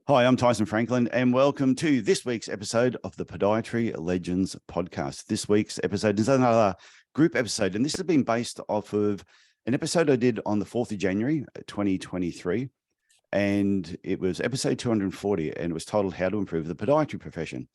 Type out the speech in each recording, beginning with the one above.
Hi, I'm Tyson Franklin, and welcome to this week's episode of the Podiatry Legends podcast. This week's episode is another group episode, and this has been based off of an episode I did on the 4th of January, 2023, and it was episode 240, and it was titled How to Improve the Podiatry Profession.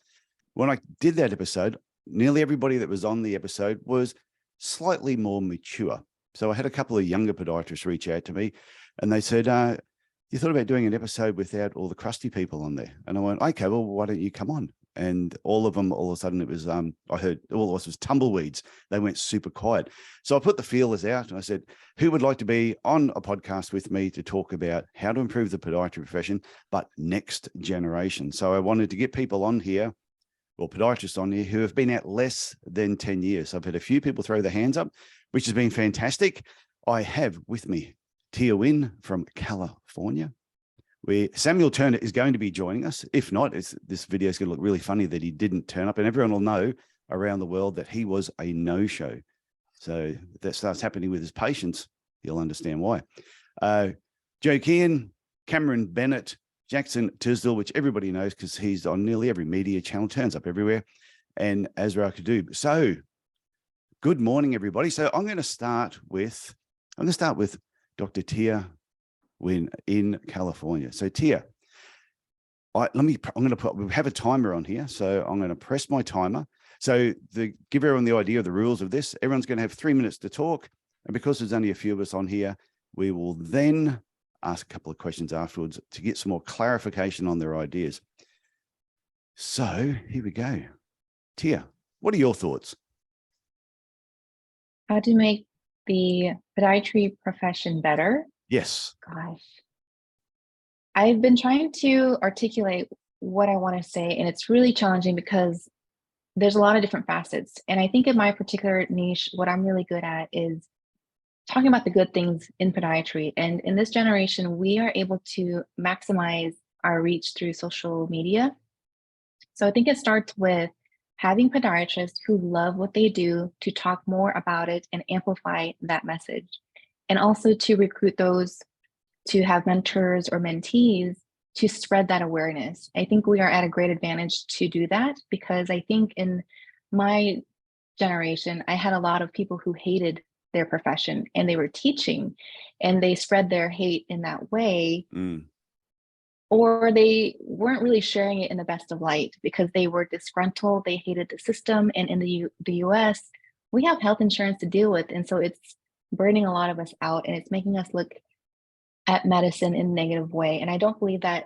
When I did that episode, nearly everybody that was on the episode was slightly more mature. So I had a couple of younger podiatrists reach out to me, and they said, you thought about doing an episode without all the crusty people on there? And I went, okay, well, why don't you come on? And all of them, all of a sudden it was, I heard all of us was tumbleweeds. They went super quiet. So I put the feelers out and I said, who would like to be on a podcast with me to talk about how to improve the podiatry profession, but next generation? So I wanted to get people on here, or podiatrists on here, who have been out less than 10 years. So I've had a few people throw their hands up, which has been fantastic. I have with me Nguyen from California, where Samuel Turner is going to be joining us. If not, this video is going to look really funny that he didn't turn up, and everyone will know around the world that he was a no-show. So if that starts happening with his patients, you'll understand why. Keain, Cameron Bennet, Jackson Tisdell, which everybody knows because he's on nearly every media channel, turns up everywhere, and Asraa Kattoub. So good morning, everybody. So I'm going to start with Dr. Tia Nguyen in California. So Tia, we have a timer on here. So I'm going to press my timer. So to give everyone the idea of the rules of this, everyone's going to have 3 minutes to talk. And because there's only a few of us on here, we will then ask a couple of questions afterwards to get some more clarification on their ideas. So here we go. Tia, what are your thoughts? How to make the podiatry profession better? Yes. Gosh. I've been trying to articulate what I want to say, and it's really challenging because there's a lot of different facets. And I think in my particular niche, what I'm really good at is talking about the good things in podiatry. And in this generation, we are able to maximize our reach through social media. So I think it starts with having podiatrists who love what they do to talk more about it and amplify that message. And also to recruit those to have mentors or mentees to spread that awareness. I think we are at a great advantage to do that because I think in my generation, I had a lot of people who hated their profession and they were teaching and they spread their hate in that way. Or they weren't really sharing it in the best of light because they were disgruntled, they hated the system. And in the US, we have health insurance to deal with. And so it's burning a lot of us out and it's making us look at medicine in a negative way. And I don't believe that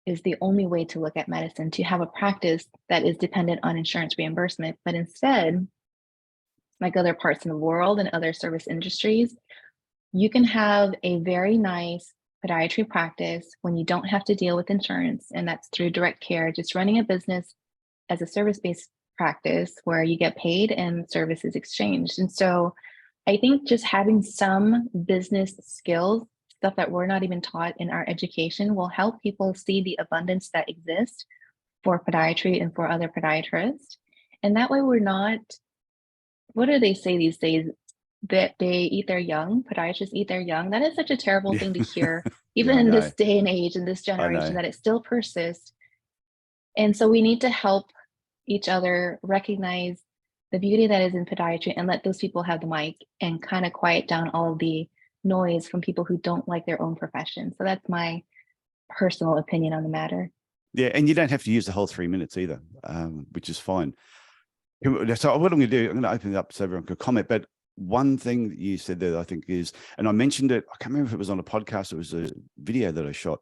is the only way to look at medicine, to have a practice that is dependent on insurance reimbursement. But instead, like other parts in the world and other service industries, you can have a very nice podiatry practice when you don't have to deal with insurance, and that's through direct care, just running a business as a service-based practice where you get paid and service is exchanged. And so I think just having some business skills, stuff that we're not even taught in our education, will help people see the abundance that exists for podiatry and for other podiatrists. And that way we're not, what do they say these days? That they eat their young, podiatrists eat their young. That is such a terrible thing to hear, even in this day and age, in this generation, that it still persists. And so we need to help each other recognize the beauty that is in podiatry and let those people have the mic and kind of quiet down all of the noise from people who don't like their own profession. So that's my personal opinion on the matter. Yeah, and you don't have to use the whole 3 minutes either, which is fine. So what I'm going to do, I'm going to open it up so everyone could comment, but one thing that you said there, I think is, and I mentioned it, I can't remember if it was on a podcast, it was a video that I shot,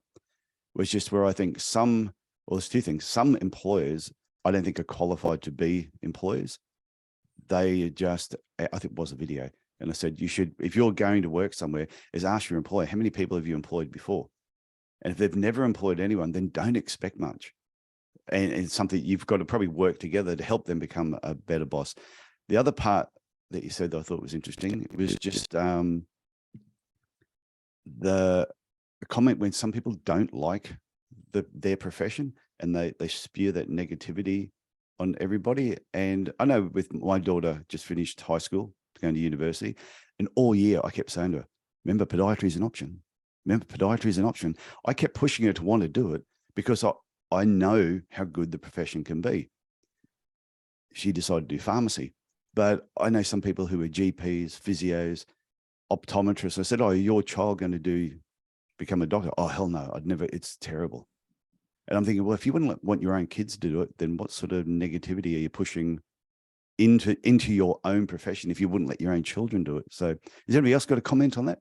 was just where I think there's two things. Some employers, I don't think are qualified to be employers. They just, I think it was a video. And I said, you should, if you're going to work somewhere, is ask your employer, how many people have you employed before? And if they've never employed anyone, then don't expect much. And it's something you've got to probably work together to help them become a better boss. The other part that you said that I thought was interesting, it was just the comment when some people don't like their profession and they spew that negativity on everybody. And I know with my daughter just finished high school, going to university, and all year I kept saying to her, remember, podiatry is an option. Remember, podiatry is an option. I kept pushing her to want to do it, because I know how good the profession can be. She decided to do pharmacy, but I know some people who are GPs, physios, optometrists. I said, "Oh, your child going to become a doctor?" "Oh, hell no, I'd never. It's terrible." And I'm thinking, well, if you wouldn't want your own kids to do it, then what sort of negativity are you pushing into your own profession if you wouldn't let your own children do it? So has anybody else got a comment on that?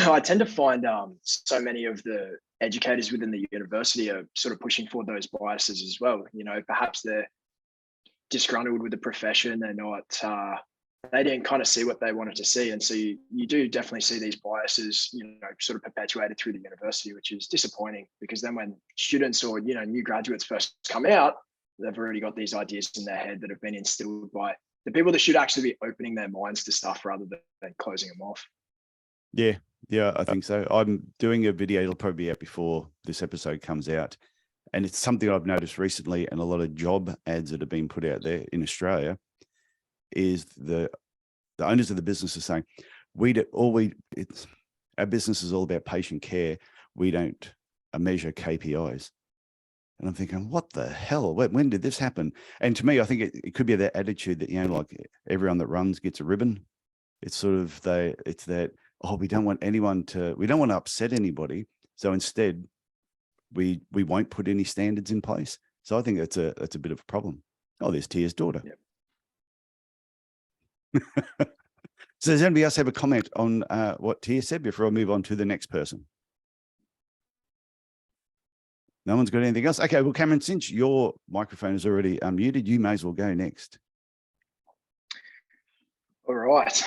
I tend to find so many of the educators within the university are sort of pushing for those biases as well. You know, perhaps they're disgruntled with the profession. They're not, they didn't kind of see what they wanted to see. And so you do definitely see these biases, you know, sort of perpetuated through the university, which is disappointing, because then when students or, you know, new graduates first come out, they've already got these ideas in their head that have been instilled by the people that should actually be opening their minds to stuff rather than closing them off. Yeah, I think so. I'm doing a video, it'll probably be out before this episode comes out. And it's something I've noticed recently, and a lot of job ads that have been put out there in Australia, is the owners of the business are saying, our business is all about patient care. We don't measure KPIs. And I'm thinking, what the hell? When did this happen? And to me, I think it could be that attitude that, you know, like everyone that runs gets a ribbon. It's sort of it's that, oh, we don't want to upset anybody. So instead, we won't put any standards in place. So I think that's a bit of a problem. Oh, there's Tia's daughter. Yep. So does anybody else have a comment on what Tia said before I move on to the next person? No one's got anything else? Okay, well, Cameron, since your microphone is already unmuted, you may as well go next. All right.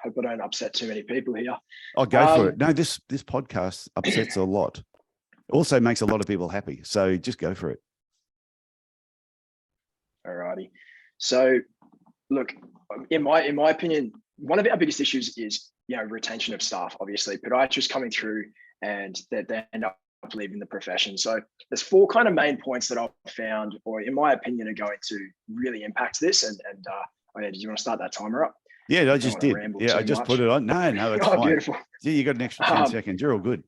Hope I don't upset too many people here. I'll go for it. No, this podcast upsets a lot. Also makes a lot of people happy. So just go for it. All righty. So look, in my opinion, one of our biggest issues is, you know, retention of staff. Obviously, podiatrists coming through and they end up leaving the profession. So there's 4 kind of main points that I've found, or in my opinion, are going to really impact this. And oh yeah, did you want to start that timer up? Yeah, I just did. Yeah, I just put it on. No, it's fine. Beautiful. Yeah, you got an extra 10 seconds. You're all good.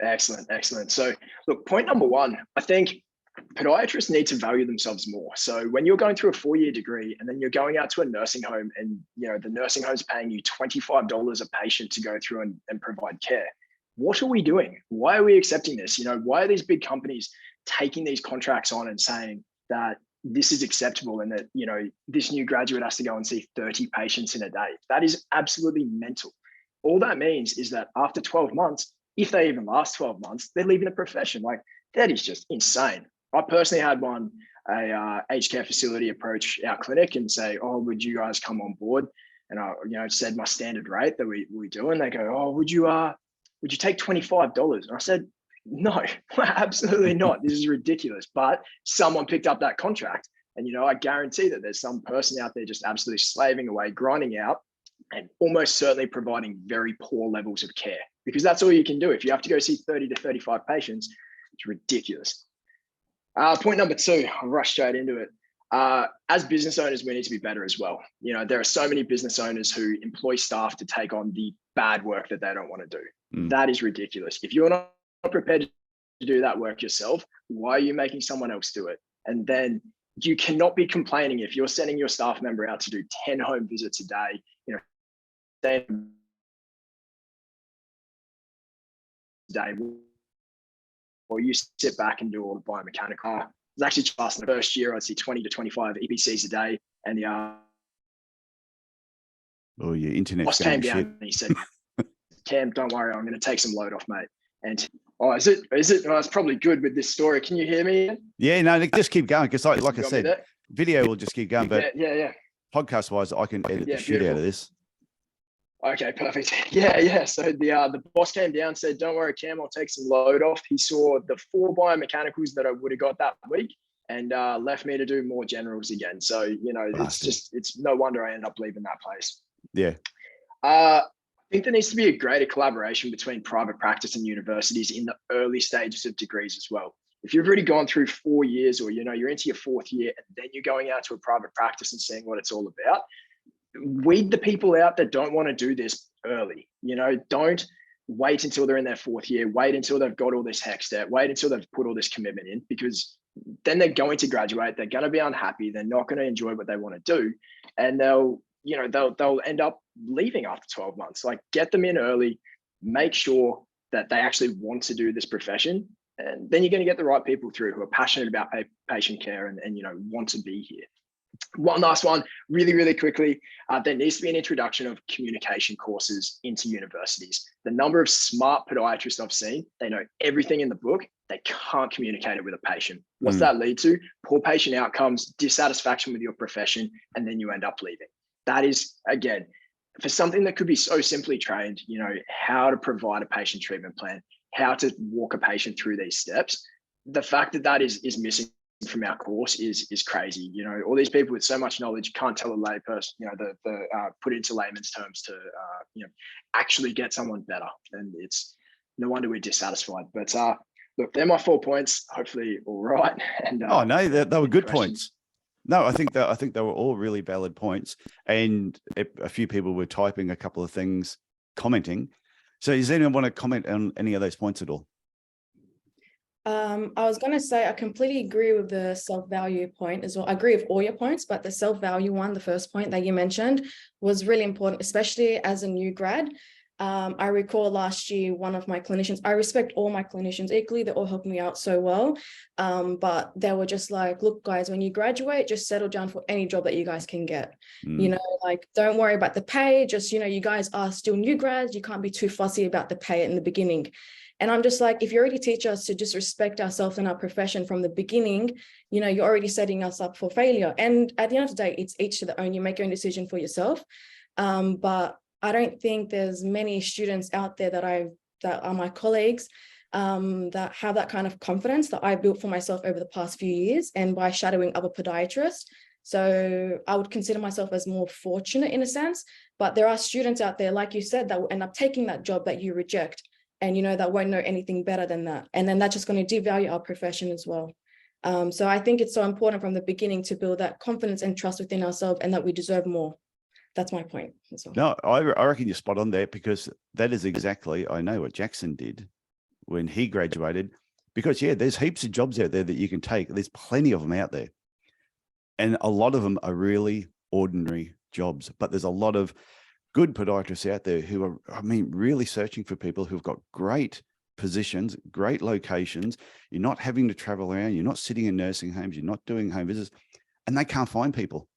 Excellent. So look, point number 1, I think podiatrists need to value themselves more. So when you're going through a 4-year degree and then you're going out to a nursing home and, you know, the nursing home's paying you $25 a patient to go through and provide care, what are we doing? Why are we accepting this? You know, why are these big companies taking these contracts on and saying that this is acceptable and that, you know, this new graduate has to go and see 30 patients in a day? That is absolutely mental. All that means is that after 12 months, if they even last 12 months, they're leaving the profession. Like, that is just insane. I personally had a aged care facility approach our clinic and say, "Oh, would you guys come on board?" And I, you know, said my standard rate that we do, and they go, "Oh, would you take $25?" And I said, "No, absolutely not. This is ridiculous." But someone picked up that contract, and, you know, I guarantee that there's some person out there just absolutely slaving away, grinding out, and almost certainly providing very poor levels of care, because that's all you can do. If you have to go see 30 to 35 patients, it's ridiculous. Point number 2, I'll rush straight into it. As business owners, we need to be better as well. You know, there are so many business owners who employ staff to take on the bad work that they don't want to do. That is ridiculous. If you're not prepared to do that work yourself, why are you making someone else do it? And then you cannot be complaining if you're sending your staff member out to do 10 home visits a day, you know, or you sit back and do all the biomechanical. It's actually fast in the first year, I'd see 20 to 25 EPCs a day. And the your internet's boss came down and he said, "Cam, don't worry, I'm going to take some load off, mate." And is it? Oh, it's probably good with this story. Can you hear me? Yeah, no, just keep going, because like I said, video will just keep going. But yeah. Podcast wise, I can edit the shit out of this. Okay, perfect. Yeah. So the boss came down and said, "Don't worry, Cam, I'll take some load off." He saw the 4 biomechanicals that I would have got that week and left me to do more generals again. So, you know, it's no wonder I ended up leaving that place. Yeah. I think there needs to be a greater collaboration between private practice and universities in the early stages of degrees as well. If you've already gone through 4 years, or, you know, you're into your 4th year and then you're going out to a private practice and seeing what it's all about, weed the people out that don't want to do this early. Don't wait until they're in their fourth year, wait until they've got all this HECS debt, wait until they've put all this commitment in, because then they're going to graduate, they're going to be unhappy, they're not going to enjoy what they want to do, and they'll end up leaving after 12 months. Like, get them in early, make sure that they actually want to do this profession, and then you're going to get the right people through who are passionate about patient care and want to be here. One last one, really, really quickly. There needs to be an introduction of communication courses into universities. The number of smart podiatrists I've seen, they know everything in the book, they can't communicate it with a patient. What's that lead to? Poor patient outcomes, dissatisfaction with your profession, and then you end up leaving. That is, again, for something that could be so simply trained, how to provide a patient treatment plan, how to walk a patient through these steps. The fact that that is missing from our course is crazy. All these people with so much knowledge can't tell a layperson, put it into layman's terms to, actually get someone better. And it's no wonder we're dissatisfied. But look, they're my 4 points. Hopefully, all right. And oh no, they were good questions? points. No, I think they were all really valid points, and a few people were typing a couple of things, commenting. So, does anyone want to comment on any of those points at all? I was going to say I completely agree with the self-value point as well. I agree with all your points, but the self-value one, the first point that you mentioned, was really important, especially as a new grad. I recall last year, one of my clinicians, I respect all my clinicians equally, they all helped me out so well. But they were just like, look, guys, when you graduate, just settle down for any job that you guys can get. Don't worry about the pay, just, you guys are still new grads, you can't be too fussy about the pay in the beginning. And I'm just like, if you already teach us to just respect ourselves and our profession from the beginning, you're already setting us up for failure. And at the end of the day, it's each to their own. You make your own decision for yourself. But I don't think there's many students out there that are my colleagues that have that kind of confidence that I built for myself over the past few years and by shadowing other podiatrists. So I would consider myself as more fortunate in a sense, but there are students out there, like you said, that will end up taking that job that you reject. And, that won't know anything better than that. And then that's just going to devalue our profession as well. So I think it's so important from the beginning to build that confidence and trust within ourselves and that we deserve more. That's my point as well. No, I reckon you're spot on there, because that is exactly, I know what Jackson did when he graduated, because there's heaps of jobs out there that you can take. There's plenty of them out there. And a lot of them are really ordinary jobs, but there's a lot of good podiatrists out there who are, really searching for people who've got great positions, great locations. You're not having to travel around. You're not sitting in nursing homes. You're not doing home visits, and they can't find people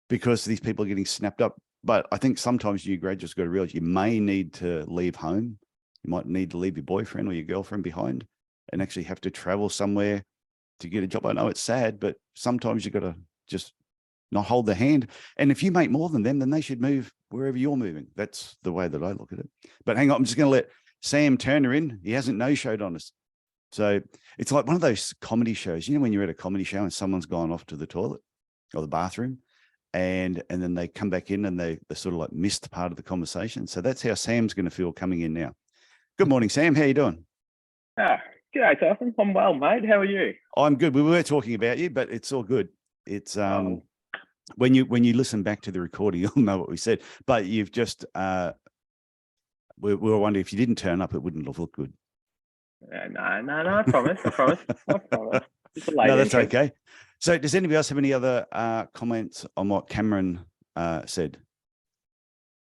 because these people are getting snapped up. But I think sometimes you graduates got to realize you may need to leave home. You might need to leave your boyfriend or your girlfriend behind and actually have to travel somewhere to get a job. I know it's sad, but sometimes you got to just not hold their hand. And if you make more than them, then they should move wherever you're moving. That's the way that I look at it. But hang on, I'm just going to let Sam Turner in. He hasn't no-showed on us. So it's like one of those comedy shows, when you're at a comedy show and someone's gone off to the toilet or the bathroom, and then they come back in and they sort of like missed part of the conversation. So that's how Sam's going to feel coming in now. Good morning, Sam. How you doing? G'day, Jonathan. I'm well, mate. How are you? I'm good. We were talking about you, but it's all good. It's when you listen back to the recording, you'll know what we said. But you've just we were wondering if you didn't turn up, it wouldn't have looked good. No, I promise. I promise. No, that's okay. So does anybody else have any other comments on what Cameron said?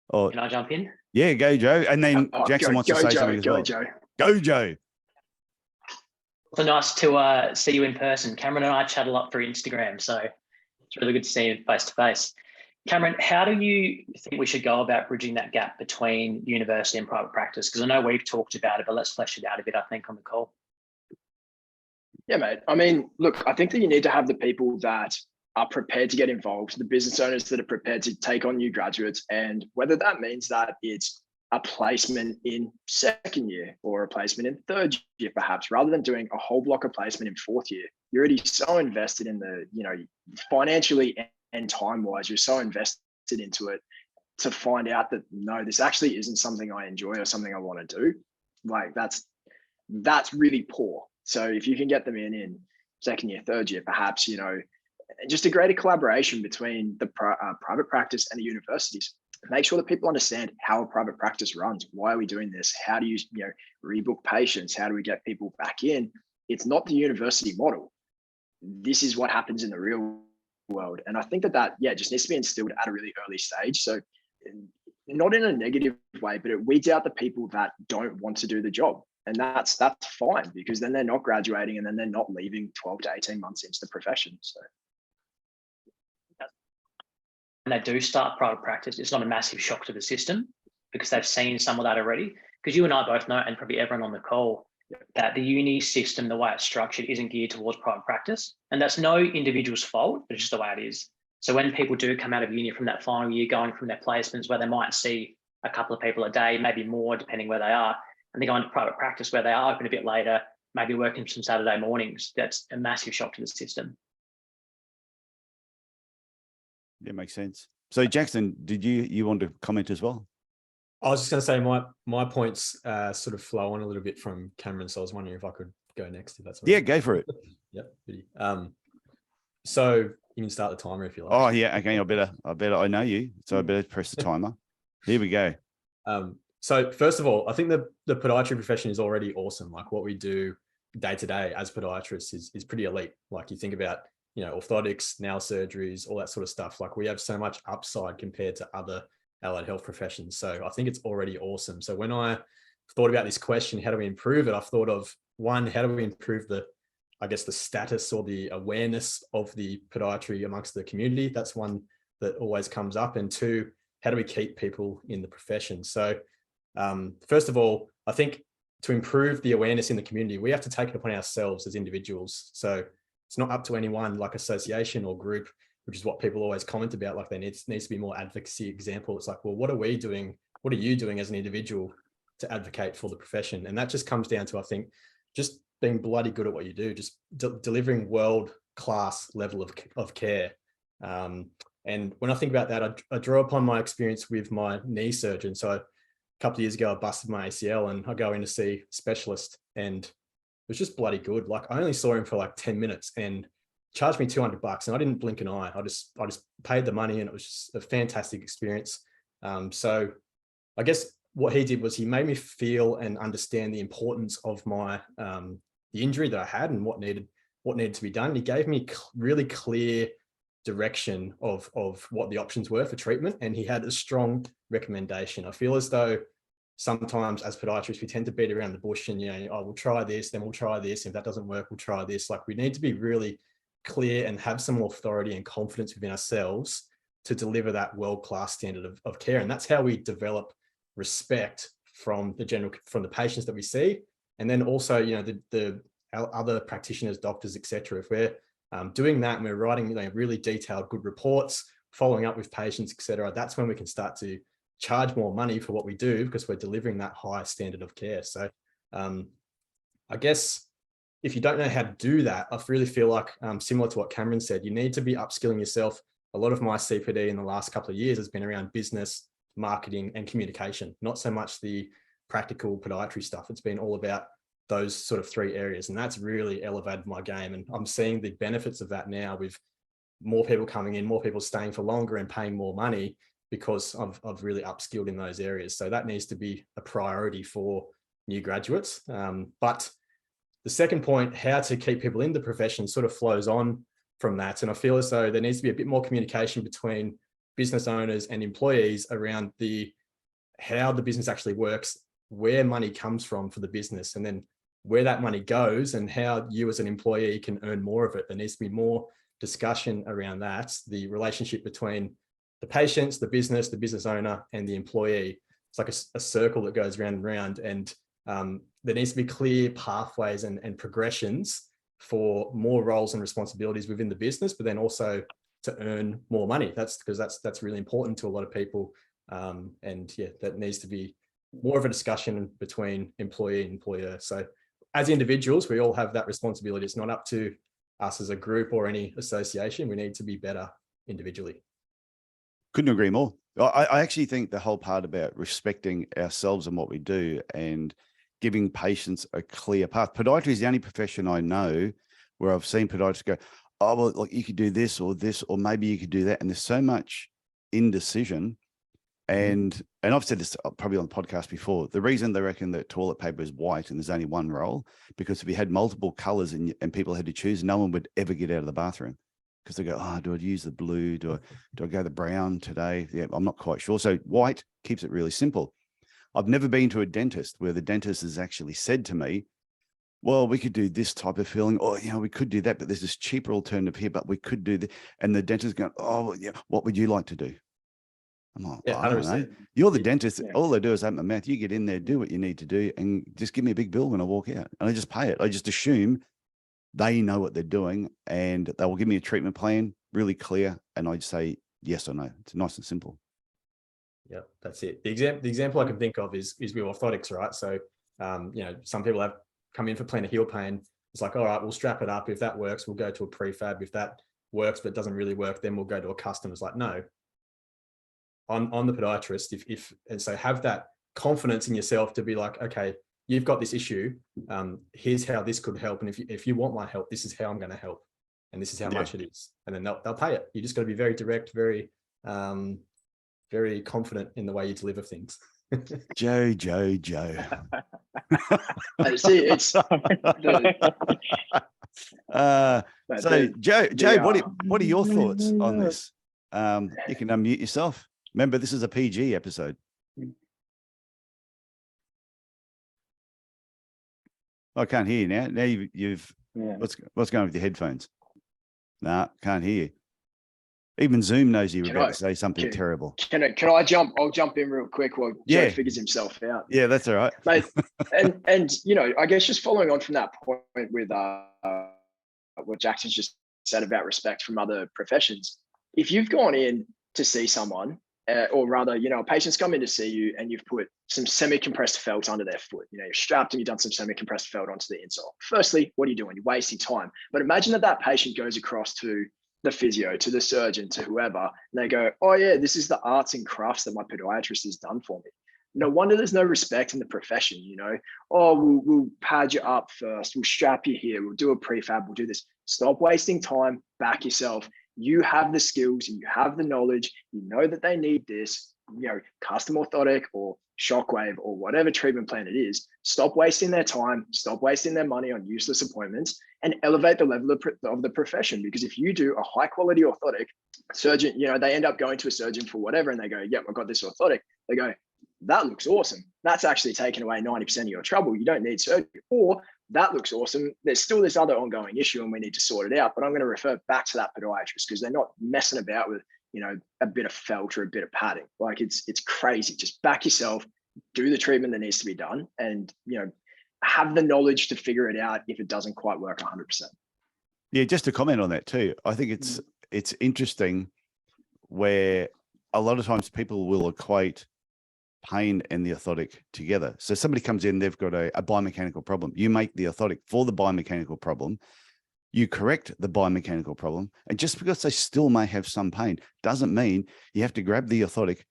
Or can I jump in? Yeah, go Joe. And then Jackson wants to say something as well. Go Joe. So nice to see you in person. Cameron and I chat a lot through Instagram, so it's really good to see you face to face. Cameron, how do you think we should go about bridging that gap between university and private practice? Because I know we've talked about it, but let's flesh it out a bit, I think, on the call. Yeah, mate. I mean, look, I think that you need to have the people that are prepared to get involved, the business owners that are prepared to take on new graduates, and whether that means that it's a placement in second year or a placement in third year, perhaps, rather than doing a whole block of placement in fourth year. You're already so invested in the, financially and time-wise, you're so invested into it to find out that, no, this actually isn't something I enjoy or something I want to do. Like that's really poor. So if you can get them in second year, third year, perhaps, just a greater collaboration between the private practice and the universities. make sure that people understand how a private practice runs. Why are we doing this? How do you, rebook patients? How do we get people back in? It's not the university model. This is what happens in the real world. And I think that just needs to be instilled at a really early stage. So not in a negative way, but it weeds out the people that don't want to do the job. And that's fine, because then they're not graduating and then they're not leaving 12 to 18 months into the profession. So when they do start private practice, it's not a massive shock to the system because they've seen some of that already. Because you and I both know, and probably everyone on the call, that the uni system, the way it's structured, isn't geared towards private practice. And that's no individual's fault, but it's just the way it is. So when people do come out of uni from that final year, going from their placements where they might see a couple of people a day, maybe more, depending where they are, and they go into private practice where they are open a bit later, maybe working some Saturday mornings, that's a massive shock to the system. Yeah, makes sense. So Jackson, did you want to comment as well? I was just going to say my points sort of flow on a little bit from Cameron, so I was wondering if I could go next, if that's all right. Yeah, go for it. Yep. So you can start the timer if you like. Oh yeah, okay. I know you, so I better press the timer. Here we go. So first of all, I think the podiatry profession is already awesome. Like what we do day to day as podiatrists is pretty elite. Like you think about, orthotics, nail surgeries, all that sort of stuff. Like we have so much upside compared to other allied health professions. So I think it's already awesome. So when I thought about this question, how do we improve it? I've thought of one, how do we improve the status or the awareness of the podiatry amongst the community? That's one that always comes up. And two, how do we keep people in the profession? So first of all, I think to improve the awareness in the community, we have to take it upon ourselves as individuals. So it's not up to anyone like association or group, which is what people always comment about. Like there needs to be more advocacy example. It's like, well, what are we doing? What are you doing as an individual to advocate for the profession? And that just comes down to, I think, just being bloody good at what you do, just delivering world-class level of care. And when I think about that, I draw upon my experience with my knee surgeon. So a couple of years ago, I busted my ACL and I go in to see a specialist, and it was just bloody good. Like I only saw him for like 10 minutes and charged me $200 and I didn't blink an eye. I just paid the money and it was just a fantastic experience. So I guess what he did was he made me feel and understand the importance of my the injury that I had and what needed to be done. He gave me really clear direction of what the options were for treatment, and he had a strong recommendation. I feel as though sometimes as podiatrists, we tend to beat around the bush and, we'll try this, then we'll try this. If that doesn't work, we'll try this. Like we need to be really clear and have some authority and confidence within ourselves to deliver that world-class standard of care. And that's how we develop respect from the patients that we see. And then also, our other practitioners, doctors, etc. If we're doing that and we're writing really detailed, good reports, following up with patients, etc., that's when we can start to charge more money for what we do because we're delivering that high standard of care. So I guess if you don't know how to do that, I really feel like similar to what Cameron said, you need to be upskilling yourself. A lot of my CPD in the last couple of years has been around business, marketing, and communication, not so much the practical podiatry stuff. It's been all about those sort of three areas. And that's really elevated my game. And I'm seeing the benefits of that now with more people coming in, more people staying for longer and paying more money because I've really upskilled in those areas. So that needs to be a priority for new graduates. But the second point, how to keep people in the profession, sort of flows on from that. And I feel as though there needs to be a bit more communication between business owners and employees around how the business actually works, where money comes from for the business, and then where that money goes and how you as an employee can earn more of it. There needs to be more discussion around that, the relationship between the patients, the business owner, and the employee. It's like a circle that goes round and round, and there needs to be clear pathways and progressions for more roles and responsibilities within the business, but then also to earn more money. That's because that's really important to a lot of people. And yeah, that needs to be more of a discussion between employee and employer. So as individuals, we all have that responsibility. It's not up to us as a group or any association. We need to be better individually. Couldn't agree more. I actually think the whole part about respecting ourselves and what we do and giving patients a clear path. Podiatry is the only profession I know where I've seen podiatrists go, oh, well, like you could do this, or maybe you could do that. And there's so much indecision. And I've said this probably on the podcast before. The reason they reckon that toilet paper is white and there's only one roll, because if you had multiple colors and people had to choose, no one would ever get out of the bathroom, because they go, oh, do I use the blue? Do I go the brown today? Yeah, I'm not quite sure. So white keeps it really simple. I've never been to a dentist where the dentist has actually said to me, well, we could do this type of filling, or, we could do that, but there's this cheaper alternative here, but we could do that. And the dentist going, oh, yeah, what would you like to do? I'm like, Yeah, I don't 100%. know. You're the dentist. Yeah. All they do is open my mouth. You get in there, do what you need to do, and just give me a big bill when I walk out. And I just pay it. I just assume they know what they're doing, and they will give me a treatment plan, really clear. And I just say yes or no. It's nice and simple. Yeah, that's it. The example I can think of is with orthotics, right? So, some people have come in for plantar heel pain. It's like, all right, we'll strap it up. If that works, we'll go to a prefab. If that works but doesn't really work, then we'll go to a custom. It's like, no. On the podiatrist, and so have that confidence in yourself to be like, okay, you've got this issue. Here's how this could help, and if you want my help, this is how I'm going to help, and this is how much it is, and then they'll pay it. You just got to be very direct, very confident in the way you deliver things. Joe. I see. It's So Joe, what are your thoughts on this? You can unmute yourself. Remember, this is a PG episode. I can't hear you now. Now you've Yeah. what's going on with your headphones? Nah, can't hear you. Even Zoom knows you're about to say something terrible. Can I jump? I'll jump in real quick while Joe figures himself out. Yeah, that's all right. Mate, and I guess just following on from that point with what Jackson's just said about respect from other professions. If you've gone in to see someone, or rather, a patient's come in to see you and you've put some semi-compressed felt under their foot, you're strapped and you've done some semi-compressed felt onto the insole. Firstly, what are you doing? You're wasting time. But imagine that patient goes across to the physio, to the surgeon, to whoever, and they go, oh yeah, this is the arts and crafts that my podiatrist has done for me. No wonder there's no respect in the profession, Oh, we'll pad you up first. We'll strap you here. We'll do a prefab. We'll do this. Stop wasting time. Back yourself. You have the skills and you have the knowledge. You know that they need this, custom orthotic or shockwave or whatever treatment plan it is. Stop wasting their time. Stop wasting their money on useless appointments and elevate the level of the profession. Because if you do a high quality orthotic, surgeon, they end up going to a surgeon for whatever and they go, yep, I've got this orthotic. They go, that looks awesome. That's actually taken away 90% of your trouble. You don't need surgery. Or that looks awesome. There's still this other ongoing issue and we need to sort it out. But I'm going to refer back to that podiatrist because they're not messing about with, a bit of felt or a bit of padding. Like it's crazy. Just back yourself, do the treatment that needs to be done, and have the knowledge to figure it out if it doesn't quite work 100%. Yeah, just to comment on that too. I think it's interesting where a lot of times people will equate pain and the orthotic together. So somebody comes in, they've got a biomechanical problem. You make the orthotic for the biomechanical problem. You correct the biomechanical problem. And just because they still may have some pain doesn't mean you have to grab the orthotic,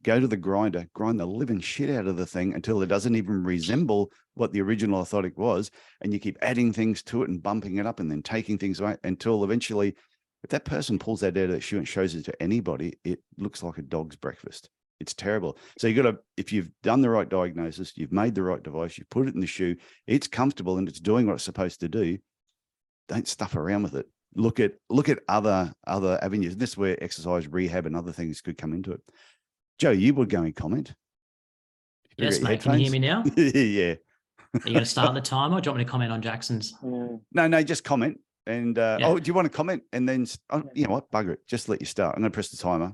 go to the grinder, grind the living shit out of the thing until it doesn't even resemble what the original orthotic was. And you keep adding things to it and bumping it up and then taking things away until eventually, if that person pulls that out of the shoe and shows it to anybody, it looks like a dog's breakfast. It's terrible. So you got to, if you've done the right diagnosis, you've made the right device, you put it in the shoe, it's comfortable and it's doing what it's supposed to do. Don't stuff around with it. Look at other avenues. This is where exercise rehab and other things could come into it. Joe, you were going to comment. Yes, mate. Can you hear me now? Yeah. Are you going to start the timer, or do you want me to comment on Jackson's? No, just comment. And oh, do you want to comment? And then, you know what? Bugger it. Just let you start. I'm going to press the timer.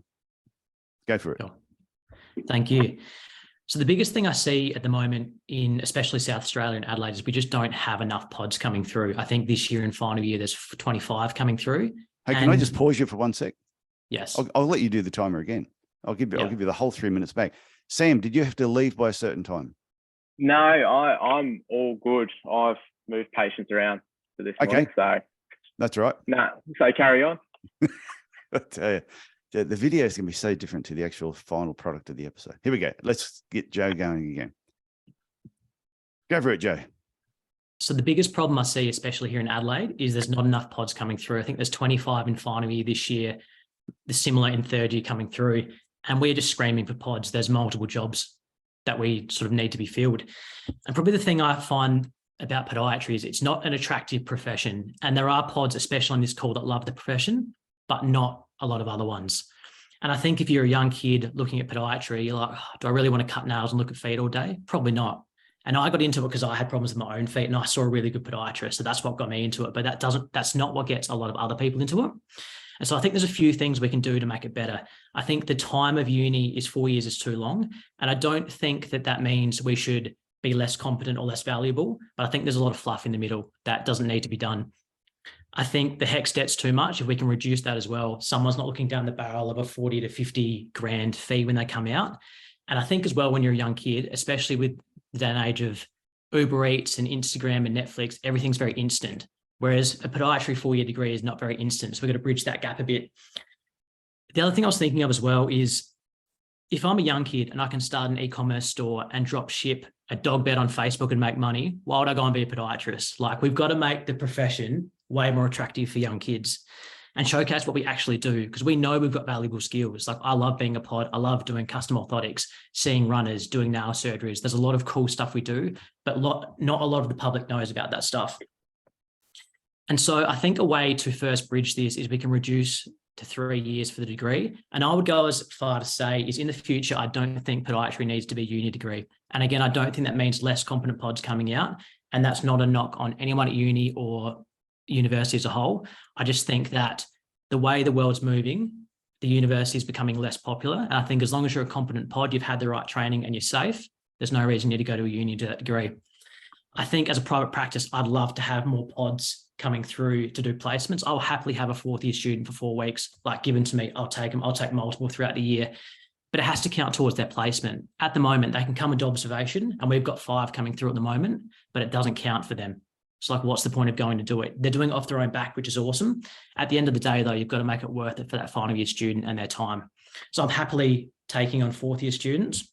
Go for it. Sure. Thank you. So the biggest thing I see at the moment in especially South Australia and Adelaide is we just don't have enough pods coming through. I think this year and final year, there's 25 coming through. Hey, can I just pause you for 1 sec? Yes. I'll let you do the timer again. I'll give you the whole 3 minutes back. Sam, did you have to leave by a certain time? No, I'm all good. I've moved patients around for this morning, so that's right. No, so carry on. I tell you, the video is going to be so different to the actual final product of the episode. Here we go. Let's get Joe going again. Go for it, Joe. So the biggest problem I see, especially here in Adelaide, is there's not enough pods coming through. I think there's 25 in final year this year, the similar in third year coming through. and we're just screaming for pods. There's multiple jobs that we sort of need to be filled. And probably the thing I find about podiatry is it's not an attractive profession. And there are pods, especially on this call, that love the profession, but not a lot of other ones. And I think if you're a young kid looking at podiatry, you're like, oh, do I really want to cut nails and look at feet all day? Probably not. And I got into it because I had problems with my own feet and I saw a really good podiatrist. So that's what got me into it. But that's not what gets a lot of other people into it. And so I think there's a few things we can do to make it better. I think the time of uni is 4 years is too long. And I don't think that means we should be less competent or less valuable. But I think there's a lot of fluff in the middle that doesn't need to be done. I think the HECS debt's too much. If we can reduce that as well, someone's not looking down the barrel of a 40 to 50 grand fee when they come out. And I think as well, when you're a young kid, especially with the day and age of Uber Eats and Instagram and Netflix, everything's very instant. Whereas a podiatry 4-year degree is not very instant. So we've got to bridge that gap a bit. The other thing I was thinking of as well is if I'm a young kid and I can start an e-commerce store and drop ship a dog bed on Facebook and make money, why would I go and be a podiatrist? Like, we've got to make the profession way more attractive for young kids and showcase what we actually do, because we know we've got valuable skills. Like, I love being a pod. I love doing custom orthotics, seeing runners, doing nail surgeries. There's a lot of cool stuff we do, but not a lot of the public knows about that stuff. And so I think a way to first bridge this is we can reduce to 3 years for the degree. And I would go as far to say is in the future, I don't think podiatry needs to be a uni degree. And again, I don't think that means less competent pods coming out. And that's not a knock on anyone at uni or university as a whole. I just think that the way the world's moving, the university is becoming less popular. And I think as long as you're a competent pod, you've had the right training and you're safe, there's no reason you need to go to a uni to that degree. I think as a private practice, I'd love to have more pods coming through to do placements. I'll happily have a 4th year student for 4 weeks, like given to me. I'll take them. I'll take multiple throughout the year, but it has to count towards their placement. At the moment, they can come and do observation, and we've got 5 coming through at the moment, but it doesn't count for them. It's like, what's the point of going to do it? They're doing it off their own back, which is awesome. At the end of the day, though, you've got to make it worth it for that final year student and their time. So I'm happily taking on 4th year students.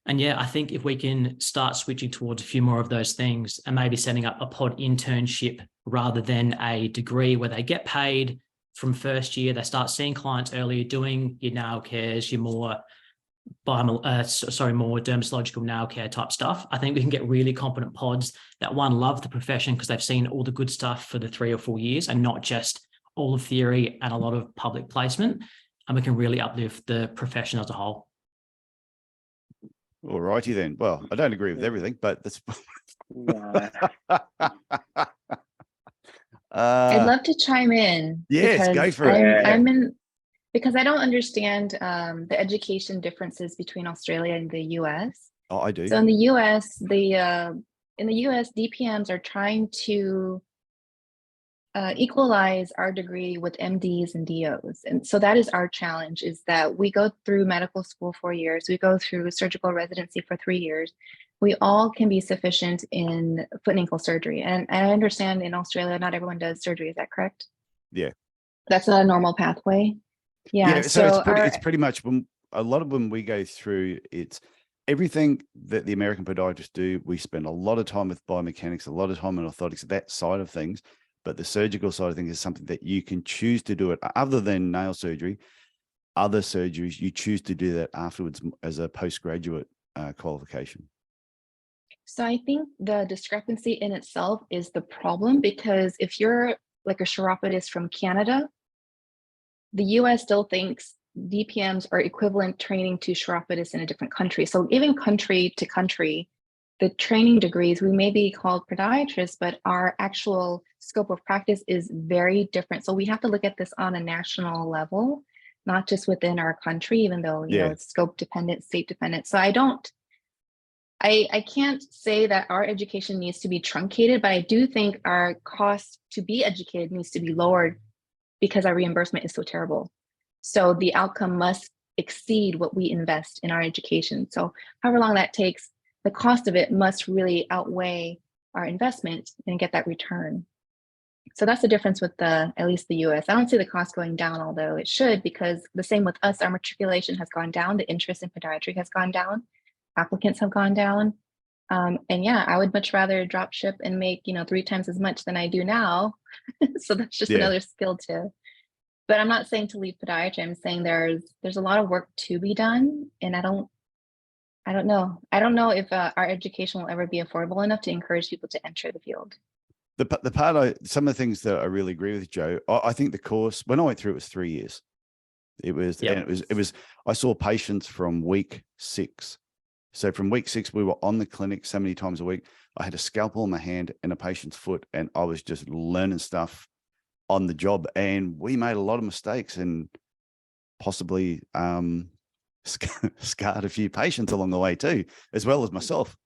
And yeah, I think if we can start switching towards a few more of those things and maybe setting up a pod internship rather than a degree where they get paid from first year, they start seeing clients earlier, doing your nail cares, your more dermatological nail care type stuff. I think we can get really competent pods that love the profession because they've seen all the good stuff for the 3 or 4 years and not just all of theory and a lot of public placement. And we can really uplift the profession as a whole. All righty then. Well, I don't agree with everything, but that's. I'd love to chime in. Yes, go for it. Because I don't understand the education differences between Australia and the US. Oh, I do. So in the US, DPMs are trying to equalize our degree with MDs and DOs. And so that is our challenge, is that we go through medical school 4 years, we go through surgical residency for 3 years. We all can be sufficient in foot and ankle surgery. And I understand in Australia, not everyone does surgery. Is that correct? Yeah. That's not a normal pathway. Yeah. So it's pretty much when a lot of when we go through, it's everything that the American podiatrists do. We spend a lot of time with biomechanics, a lot of time in orthotics, that side of things. But the surgical side of things is something that you can choose to do it other than nail surgery. Other surgeries, you choose to do that afterwards as a postgraduate qualification. So I think the discrepancy in itself is the problem, because if you're like a chiropodist from Canada, the US still thinks DPMs are equivalent training to chiropodists in a different country. So even country to country, the training degrees, we may be called podiatrists, but our actual scope of practice is very different. So we have to look at this on a national level, not just within our country, even though you know it's scope dependent, state dependent. So I can't say that our education needs to be truncated, but I do think our cost to be educated needs to be lowered because our reimbursement is so terrible. So the outcome must exceed what we invest in our education. So however long that takes, the cost of it must really outweigh our investment and get that return. So that's the difference with at least the US. I don't see the cost going down, although it should, because the same with us, our matriculation has gone down, the interest in podiatry has gone down, applicants have gone down. And yeah, I would much rather drop ship and make 3 times as much than I do now. So that's just another skill to but I'm not saying to leave podiatry. I'm saying there's a lot of work to be done, and I don't know. I don't know if our education will ever be affordable enough to encourage people to enter the field. Some of the things that I really agree with Joe, I think the course, when I went through, it was 3 years. It was, Yep. and it was, I saw patients from week 6. So from week 6, we were on the clinic so many times a week. I had a scalpel in my hand and a patient's foot, and I was just learning stuff on the job. And we made a lot of mistakes and possibly scarred a few patients along the way too, as well as myself.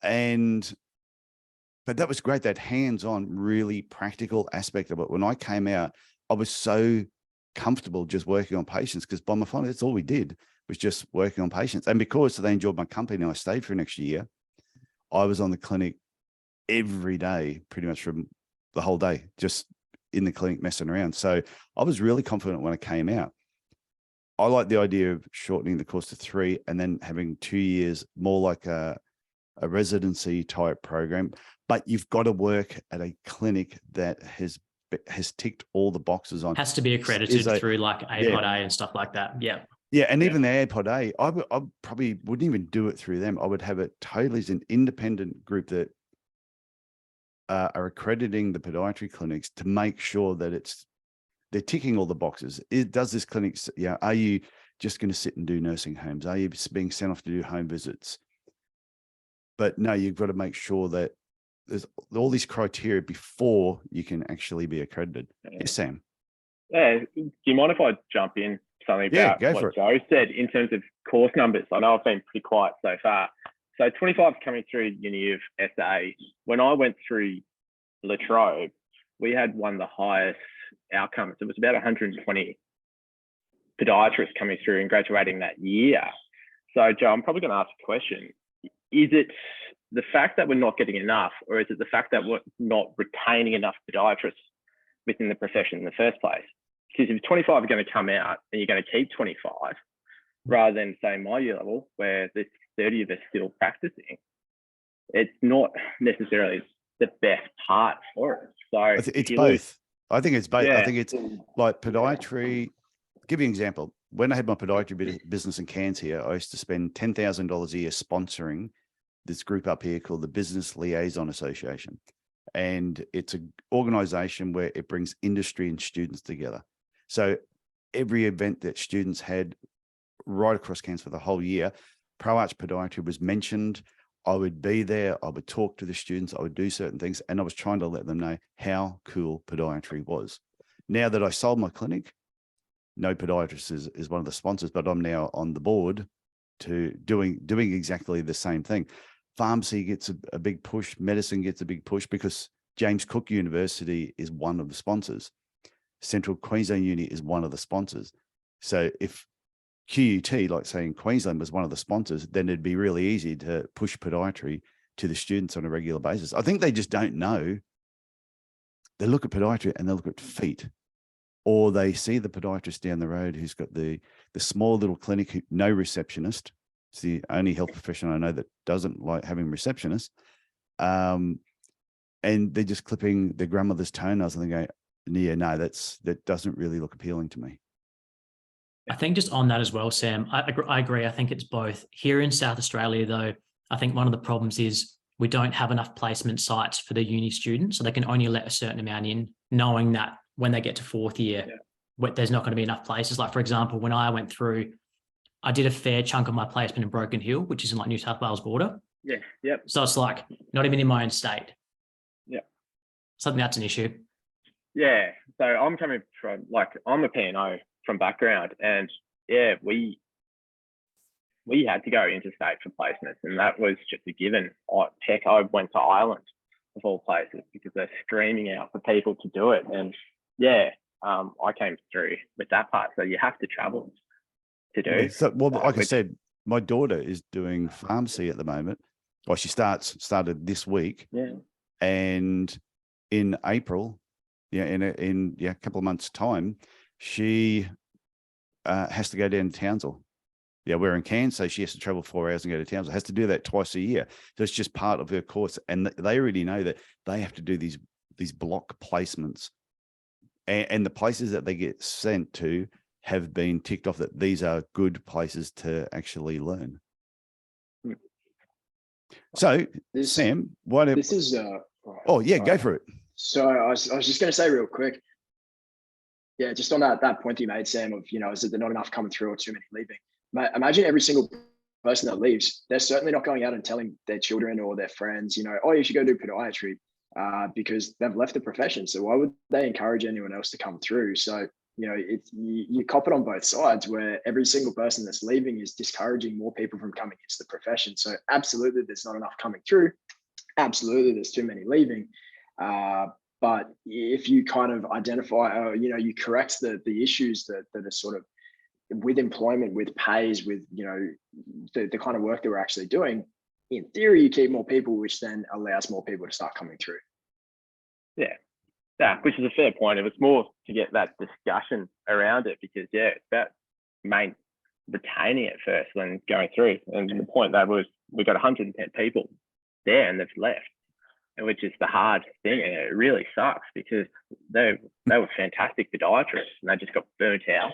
But that was great, that hands-on, really practical aspect of it. When I came out, I was so comfortable just working on patients, because by my phone, that's all we did, was just working on patients. And because they enjoyed my company and I stayed for an extra year, I was on the clinic every day, pretty much from the whole day, just in the clinic messing around. So I was really confident when I came out. I like the idea of shortening the course to 3 and then having 2 years, more like a residency type program. But you've got to work at a clinic that has ticked all the boxes on. Has to be accredited through like APOD A and stuff like that. Yeah. Yeah. And even the APOD A, I probably wouldn't even do it through them. I would have it totally as an independent group that are accrediting the podiatry clinics to make sure that they're ticking all the boxes. Does this clinic, are you just going to sit and do nursing homes? Are you being sent off to do home visits? But no, you've got to make sure that there's all these criteria before you can actually be accredited. Yes, Sam. Yeah, do you mind if I jump in something about what Joe said in terms of course numbers? I know I've been pretty quiet so far. So 25 coming through Uni of SA. When I went through La Trobe, we had one of the highest outcomes. It was about 120 podiatrists coming through and graduating that year. So Joe, I'm probably going to ask a question. Is it the fact that we're not getting enough, or is it the fact that we're not retaining enough podiatrists within the profession in the first place? Because if 25 are going to come out and you're going to keep 25, rather than say my year level where there's 30 of us still practicing, it's not necessarily the best part for it. So it's both. I think it's both. Yeah. I think it's like podiatry. Give you an example. When I had my podiatry business in Cairns here, I used to spend $10,000 a year sponsoring this group up here called the Business Liaison Association. And it's an organization where it brings industry and students together. So every event that students had right across Cairns for the whole year, Pro Arch Podiatry was mentioned. I would be there. I would talk to the students. I would do certain things. And I was trying to let them know how cool podiatry was. Now that I sold my clinic, no podiatrist is one of the sponsors, but I'm now on the board to doing exactly the same thing. Pharmacy gets a big push. Medicine gets a big push because James Cook University is one of the sponsors. Central Queensland Uni is one of the sponsors. So if QUT, like saying Queensland, was one of the sponsors, then it'd be really easy to push podiatry to the students on a regular basis. I think they just don't know. They look at podiatry and they look at feet, or they see the podiatrist down the road who's got the small little clinic, no receptionist. It's the only health profession I know that doesn't like having receptionists. And they're just clipping their grandmother's toenails and they go, yeah, no, that doesn't really look appealing to me. I think just on that as well, Sam, I agree. I think it's both. Here in South Australia, though, I think one of the problems is we don't have enough placement sites for the uni students, so they can only let a certain amount in, knowing that when they get to 4th year, there's not going to be enough places. Like, for example, when I went through, I did a fair chunk of my placement in Broken Hill, which is in like New South Wales border. Yeah. Yep. So it's like not even in my own state. Yeah. Something that's an issue. Yeah. So I'm coming from, like, I'm a P&O from background, and yeah, we had to go interstate for placements, and that was just a given. Heck, I went to Ireland of all places because they're screaming out for people to do it. And yeah, I came through with that part. So you have to travel to do. Yeah, so, well, like I said, my daughter is doing pharmacy at the moment. Well, she started this week. Yeah. And in April, in a couple of months' time, she has to go down to Townsville. Yeah, we're in Cairns, so she has to travel 4 hours and go to Townsville. Has to do that twice a year. So it's just part of her course. And they already know that they have to do these block placements and the places that they get sent to have been ticked off that these are good places to actually learn. So, Sam, this is oh yeah, go for it. So I was just going to say real quick, yeah, just on that point you made, Sam, of, is it not enough coming through or too many leaving? Imagine every single person that leaves, they're certainly not going out and telling their children or their friends, oh, you should go do podiatry, because they've left the profession. So why would they encourage anyone else to come through? So, you cop it on both sides, where every single person that's leaving is discouraging more people from coming into the profession. So absolutely, there's not enough coming through. Absolutely, there's too many leaving. But if you kind of identify, you correct the issues that are sort of with employment, with pays, with, the kind of work that we're actually doing, in theory, you keep more people, which then allows more people to start coming through. Yeah, which is a fair point. It was more to get that discussion around it, because it's about retaining it first when going through. And the point that was, we got 110 people there and they've left, and which is the hard thing. And it really sucks, because they were fantastic podiatrists and they just got burnt out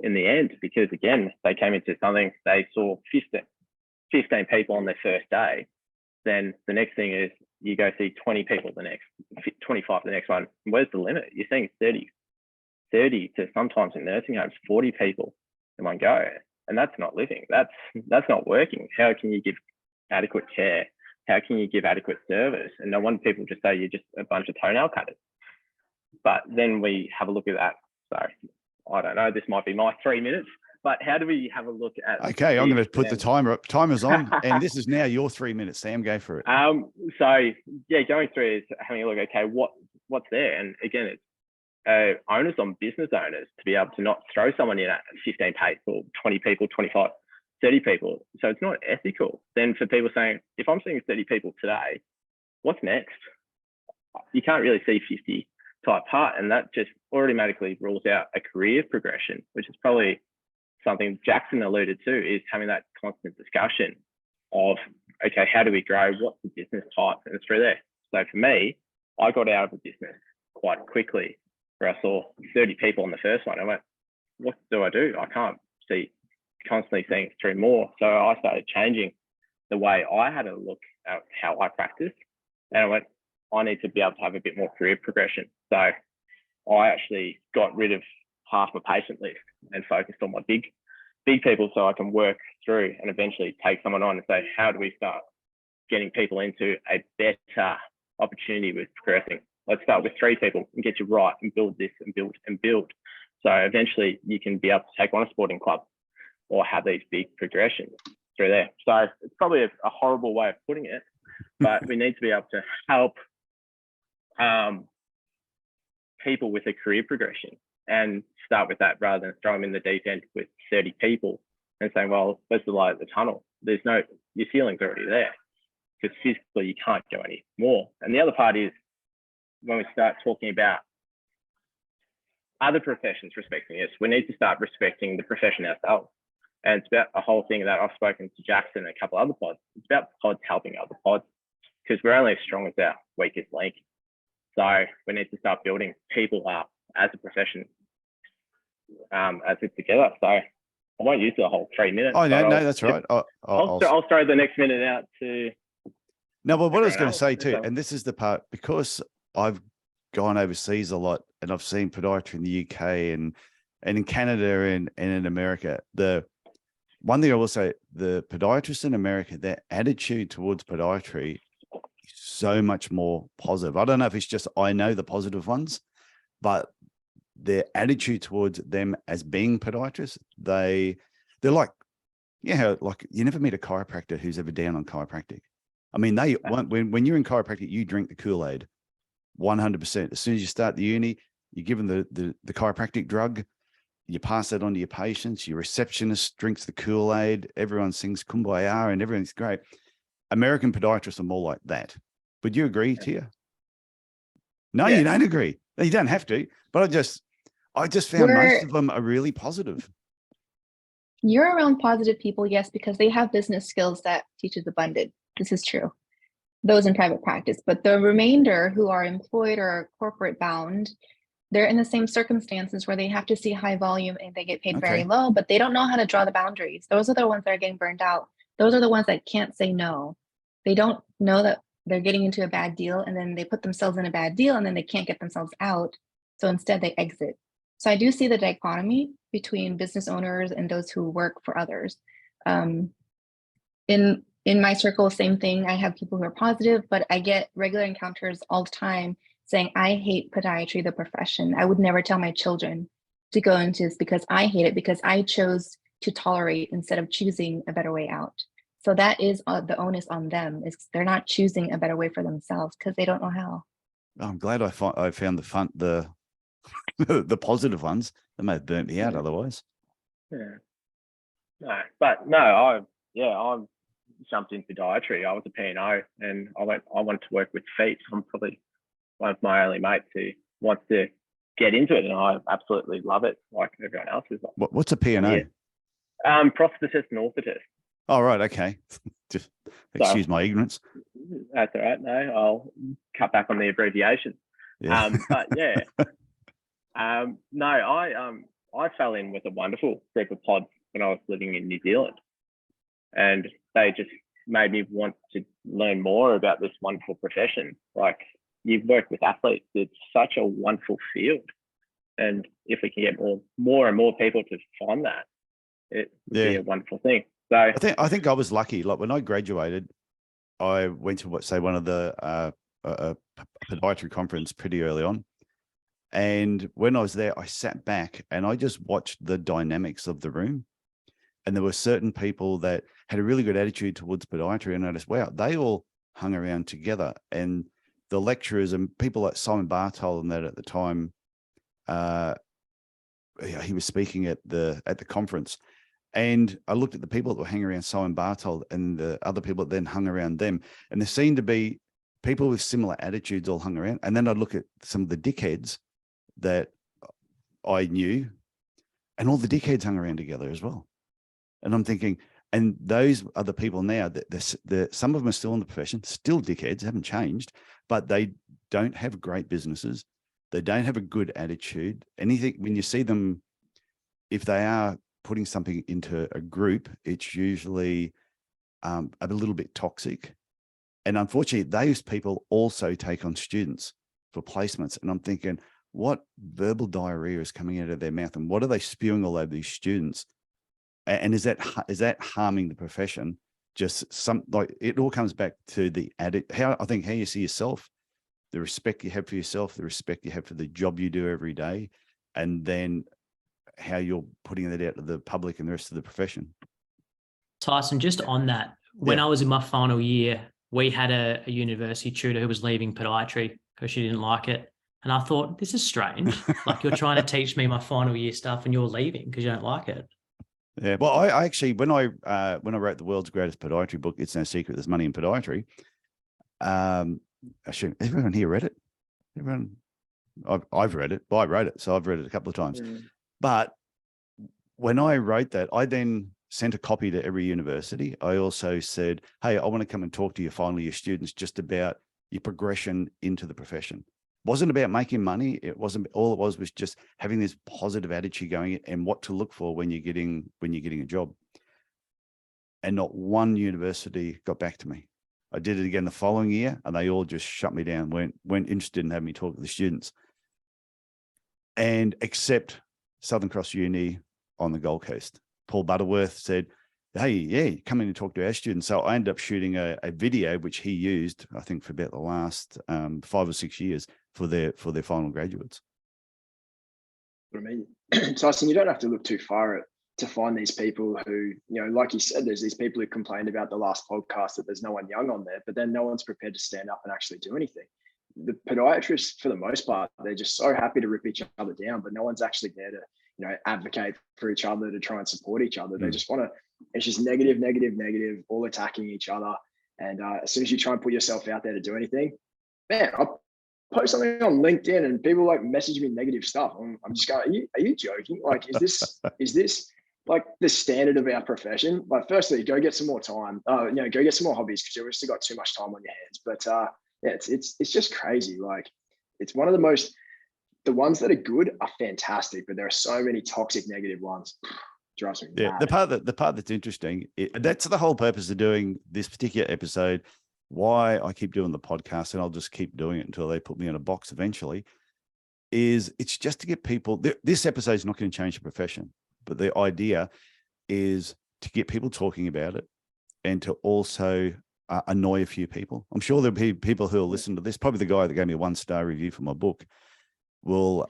in the end, because again, they came into something, they saw 15 people on their first day. Then the next thing is you go see 20 people the next, 25 the next one. Where's the limit? You're seeing 30 to sometimes in nursing homes, 40 people in one go. And that's not living. That's not working. How can you give adequate care? How can you give adequate service? And no wonder people just say you're just a bunch of toenail cutters. But then we have a look at that. So I don't know, this might be my 3 minutes, but how do we have a look at? Okay, I'm going to put the timers on, and this is now your 3 minutes. Sam, go for it. So yeah, going through is having a look. Okay, what's there? And again, it's onus on business owners to be able to not throw someone in at 15 people, 20 people, 25, 30 people. So it's not ethical. Then for people saying, if I'm seeing 30 people today, what's next? You can't really see 50 type part, and that just automatically rules out a career progression, which is probably something Jackson alluded to, is having that constant discussion of, okay, how do we grow? What's the business type? And it's through there. So for me, I got out of the business quite quickly, where I saw 30 people on the first one. I went, what do I do? I can't see constantly seeing through more. So I started changing the way I had a look at how I practice. And I went, I need to be able to have a bit more career progression. So I actually got rid of half my patient list and focused on my big people, so I can work through and eventually take someone on and say, how do we start getting people into a better opportunity with progressing? Let's start with 3 people and get you right and build this and build and build. So eventually you can be able to take on a sporting club or have these big progressions through there. So it's probably a horrible way of putting it, but we need to be able to help people with a career progression and start with that, rather than throw them in the deep end with 30 people and saying, well, where's the light at the tunnel? Your ceiling's already there, because physically you can't go any more. And the other part is when we start talking about other professions respecting us, we need to start respecting the profession ourselves. And it's about a whole thing that I've spoken to Jackson and a couple other pods. It's about pods helping other pods, because we're only as strong as our weakest link. So we need to start building people up as a profession, as it together. So I won't use the whole 3 minutes. Oh, no, that's right. I'll throw the next minute out to. No, but what I was going to say too, and this is the part, because I've gone overseas a lot and I've seen podiatry in the UK and in Canada and in America. The one thing I will say, the podiatrists in America, their attitude towards podiatry is so much more positive. I don't know if it's just I know the positive ones, but their attitude towards them as being podiatrists, they're like, like you never meet a chiropractor who's ever down on chiropractic. I mean, when you're in chiropractic, you drink the Kool-Aid 100%. As soon as you start the uni, you're given the chiropractic drug, you pass that on to your patients, your receptionist drinks the Kool-Aid, everyone sings Kumbaya and everything's great. American podiatrists are more like that. Would you agree, Tia? No, you don't agree. You don't have to, but I just found most of them are really positive. You're around positive people, yes, because they have business skills that teaches abundant. This is true. Those in private practice, but the remainder who are employed or corporate bound, they're in the same circumstances where they have to see high volume and they get paid very Okay. low, but they don't know how to draw the boundaries. Those are the ones that are getting burned out. Those are the ones that can't say no. They don't know that they're getting into a bad deal, and then they put themselves in a bad deal, and then they can't get themselves out. So instead they exit. So I do see the dichotomy between business owners and those who work for others. In my circle, same thing. I have people who are positive, but I get regular encounters all the time saying, I hate podiatry, the profession. I would never tell my children to go into this because I hate it, because I chose to tolerate instead of choosing a better way out. So that is the onus on them, is they're not choosing a better way for themselves because they don't know how. I'm glad I found the the positive ones. They may have burnt me out otherwise. Yeah. No, but no, I jumped in podiatry. I was a P&O, and I wanted to work with feet. I'm probably one of my only mates who wants to get into it, and I absolutely love it, like everyone else is. What's a P&O? Yeah. Prosthetist and orthotist. Oh, right. Okay. Just excuse my ignorance. That's all right. No, I'll cut back on the abbreviation. Yeah. But yeah. No, I fell in with a wonderful group of pods when I was living in New Zealand, and they just made me want to learn more about this wonderful profession. Like, you've worked with athletes, it's such a wonderful field, and if we can get more and more people to find that, it would be a wonderful thing. So I think I was lucky. Like, when I graduated, I went to one of the a podiatry conference pretty early on. And when I was there, I sat back and I just watched the dynamics of the room. And there were certain people that had a really good attitude towards podiatry. And I noticed, wow, they all hung around together. And the lecturers and people like Simon Bartol and that at the time, he was speaking at the conference. And I looked at the people that were hanging around Simon Bartol and the other people that then hung around them. And there seemed to be people with similar attitudes all hung around. And then I'd look at some of the dickheads that I knew, and all the dickheads hung around together as well. And I'm thinking, and those are the people now that some of them are still in the profession, still dickheads, haven't changed, but they don't have great businesses. They don't have a good attitude. Anything, when you see them, if they are putting something into a group, it's usually a little bit toxic. And unfortunately, those people also take on students for placements. And I'm thinking, what verbal diarrhea is coming out of their mouth, and what are they spewing all over these students? And is that harming the profession? Just it all comes back to how you see yourself, the respect you have for yourself, the respect you have for the job you do every day, and then how you're putting that out to the public and the rest of the profession. Tyson, just on that, when I was in my final year, we had a university tutor who was leaving podiatry because she didn't like it. And I thought, this is strange. Like, you're trying to teach me my final year stuff and you're leaving because you don't like it. Yeah. Well, I actually, when I wrote the world's greatest podiatry book, It's No Secret There's Money in Podiatry. Everyone here read it? I've read it. Well, I wrote it, so I've read it a couple of times. But when I wrote that, I then sent a copy to every university. I also said, hey, I want to come and talk to your final year students just about your progression into the profession. It wasn't about making money. It wasn't, all it was just having this positive attitude going and what to look for when you're getting a job. And not one university got back to me. I did it again the following year and they all just shut me down, weren't interested in having me talk to the students. And except Southern Cross Uni on the Gold Coast. Paul Butterworth said, hey, yeah, come in and talk to our students. So I ended up shooting a video, which he used, I think, for about the last 5 or 6 years for their final graduates. I mean, Tyson, you don't have to look too far to find these people who, like you said, there's these people who complained about the last podcast that there's no one young on there, but then no one's prepared to stand up and actually do anything. The podiatrists, for the most part, they're just so happy to rip each other down, but no one's actually there to, advocate for each other, to try and support each other. They just want to, it's just negative, all attacking each other. And as soon as you try and put yourself out there to do anything, man, I'll post something on LinkedIn and people message me negative stuff. I'm just going, are you joking? Like, is this like the standard of our profession? Like, firstly, go get some more time, go get some more hobbies, because you've still got too much time on your hands. But it's just crazy. Like, it's one of the most the ones that are good are fantastic, but there are so many toxic negative ones. Drives me mad. The part that's interesting, that's the whole purpose of doing this particular episode, why I keep doing the podcast, and I'll just keep doing it until they put me in a box eventually, is it's just to get people, this episode is not going to change the profession, but the idea is to get people talking about it and to also annoy a few people. I'm sure there'll be people who will listen to this. Probably the guy that gave me a 1-star review for my book will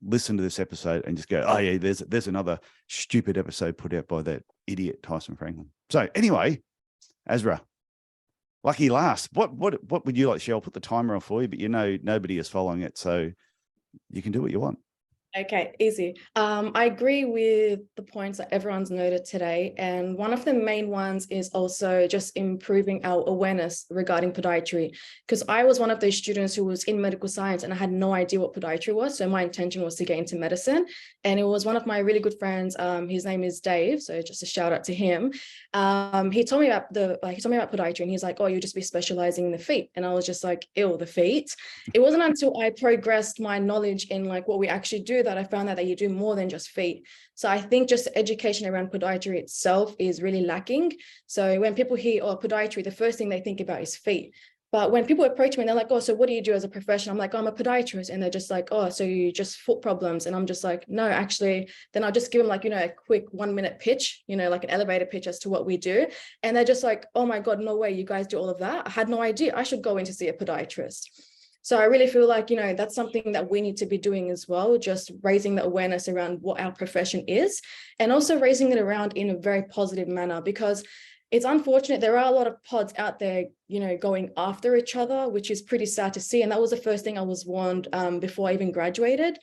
listen to this episode and just go, oh yeah, there's another stupid episode put out by that idiot Tyson Franklin. So anyway, Asraa, lucky last. What would you like to share? I'll put the timer on for you, but you know nobody is following it, so you can do what you want. Okay, easy. I agree with the points that everyone's noted today. And one of the main ones is also just improving our awareness regarding podiatry. Because I was one of those students who was in medical science and I had no idea what podiatry was. So my intention was to get into medicine. And it was one of my really good friends. His name is Dave. So just a shout out to him. He told me about podiatry, and he's like, oh, you just be specializing in the feet. And I was just like, ew, the feet. It wasn't until I progressed my knowledge in like what we actually do that I found out that you do more than just feet. So I think just education around podiatry itself is really lacking. So when people hear, oh, podiatry, the first thing they think about is feet. But when people approach me and they're like, oh, so what do you do as a profession? I'm like, oh, I'm a podiatrist. And they're just like, oh, so you just foot problems. And I'm just like, no, actually, then I'll just give them like, a quick 1-minute pitch, like an elevator pitch as to what we do. And they're just like, oh my God, no way, you guys do all of that. I had no idea. I should go in to see a podiatrist. So I really feel like, that's something that we need to be doing as well, just raising the awareness around what our profession is, and also raising it around in a very positive manner, because it's unfortunate. There are a lot of pods out there, going after each other, which is pretty sad to see. And that was the first thing I was warned before I even graduated.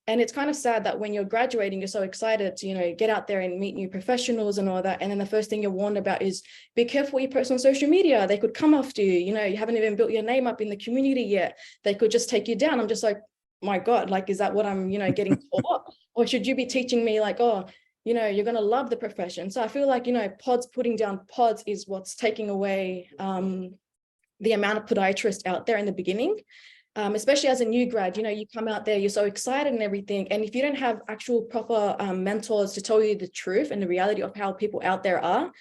And it's kind of sad that when you're graduating, you're so excited to, get out there and meet new professionals and all that. And then the first thing you're warned about is be careful what you post on social media. They could come after you. You haven't even built your name up in the community yet. They could just take you down. I'm just like, my God, like, is that what I'm, getting taught? Or should you be teaching me like, oh, you're going to love the profession? So I feel like, pods, putting down pods is what's taking away the amount of podiatrists out there in the beginning. Especially as a new grad, you come out there, you're so excited and everything. And if you don't have actual proper mentors to tell you the truth and the reality of how people out there are,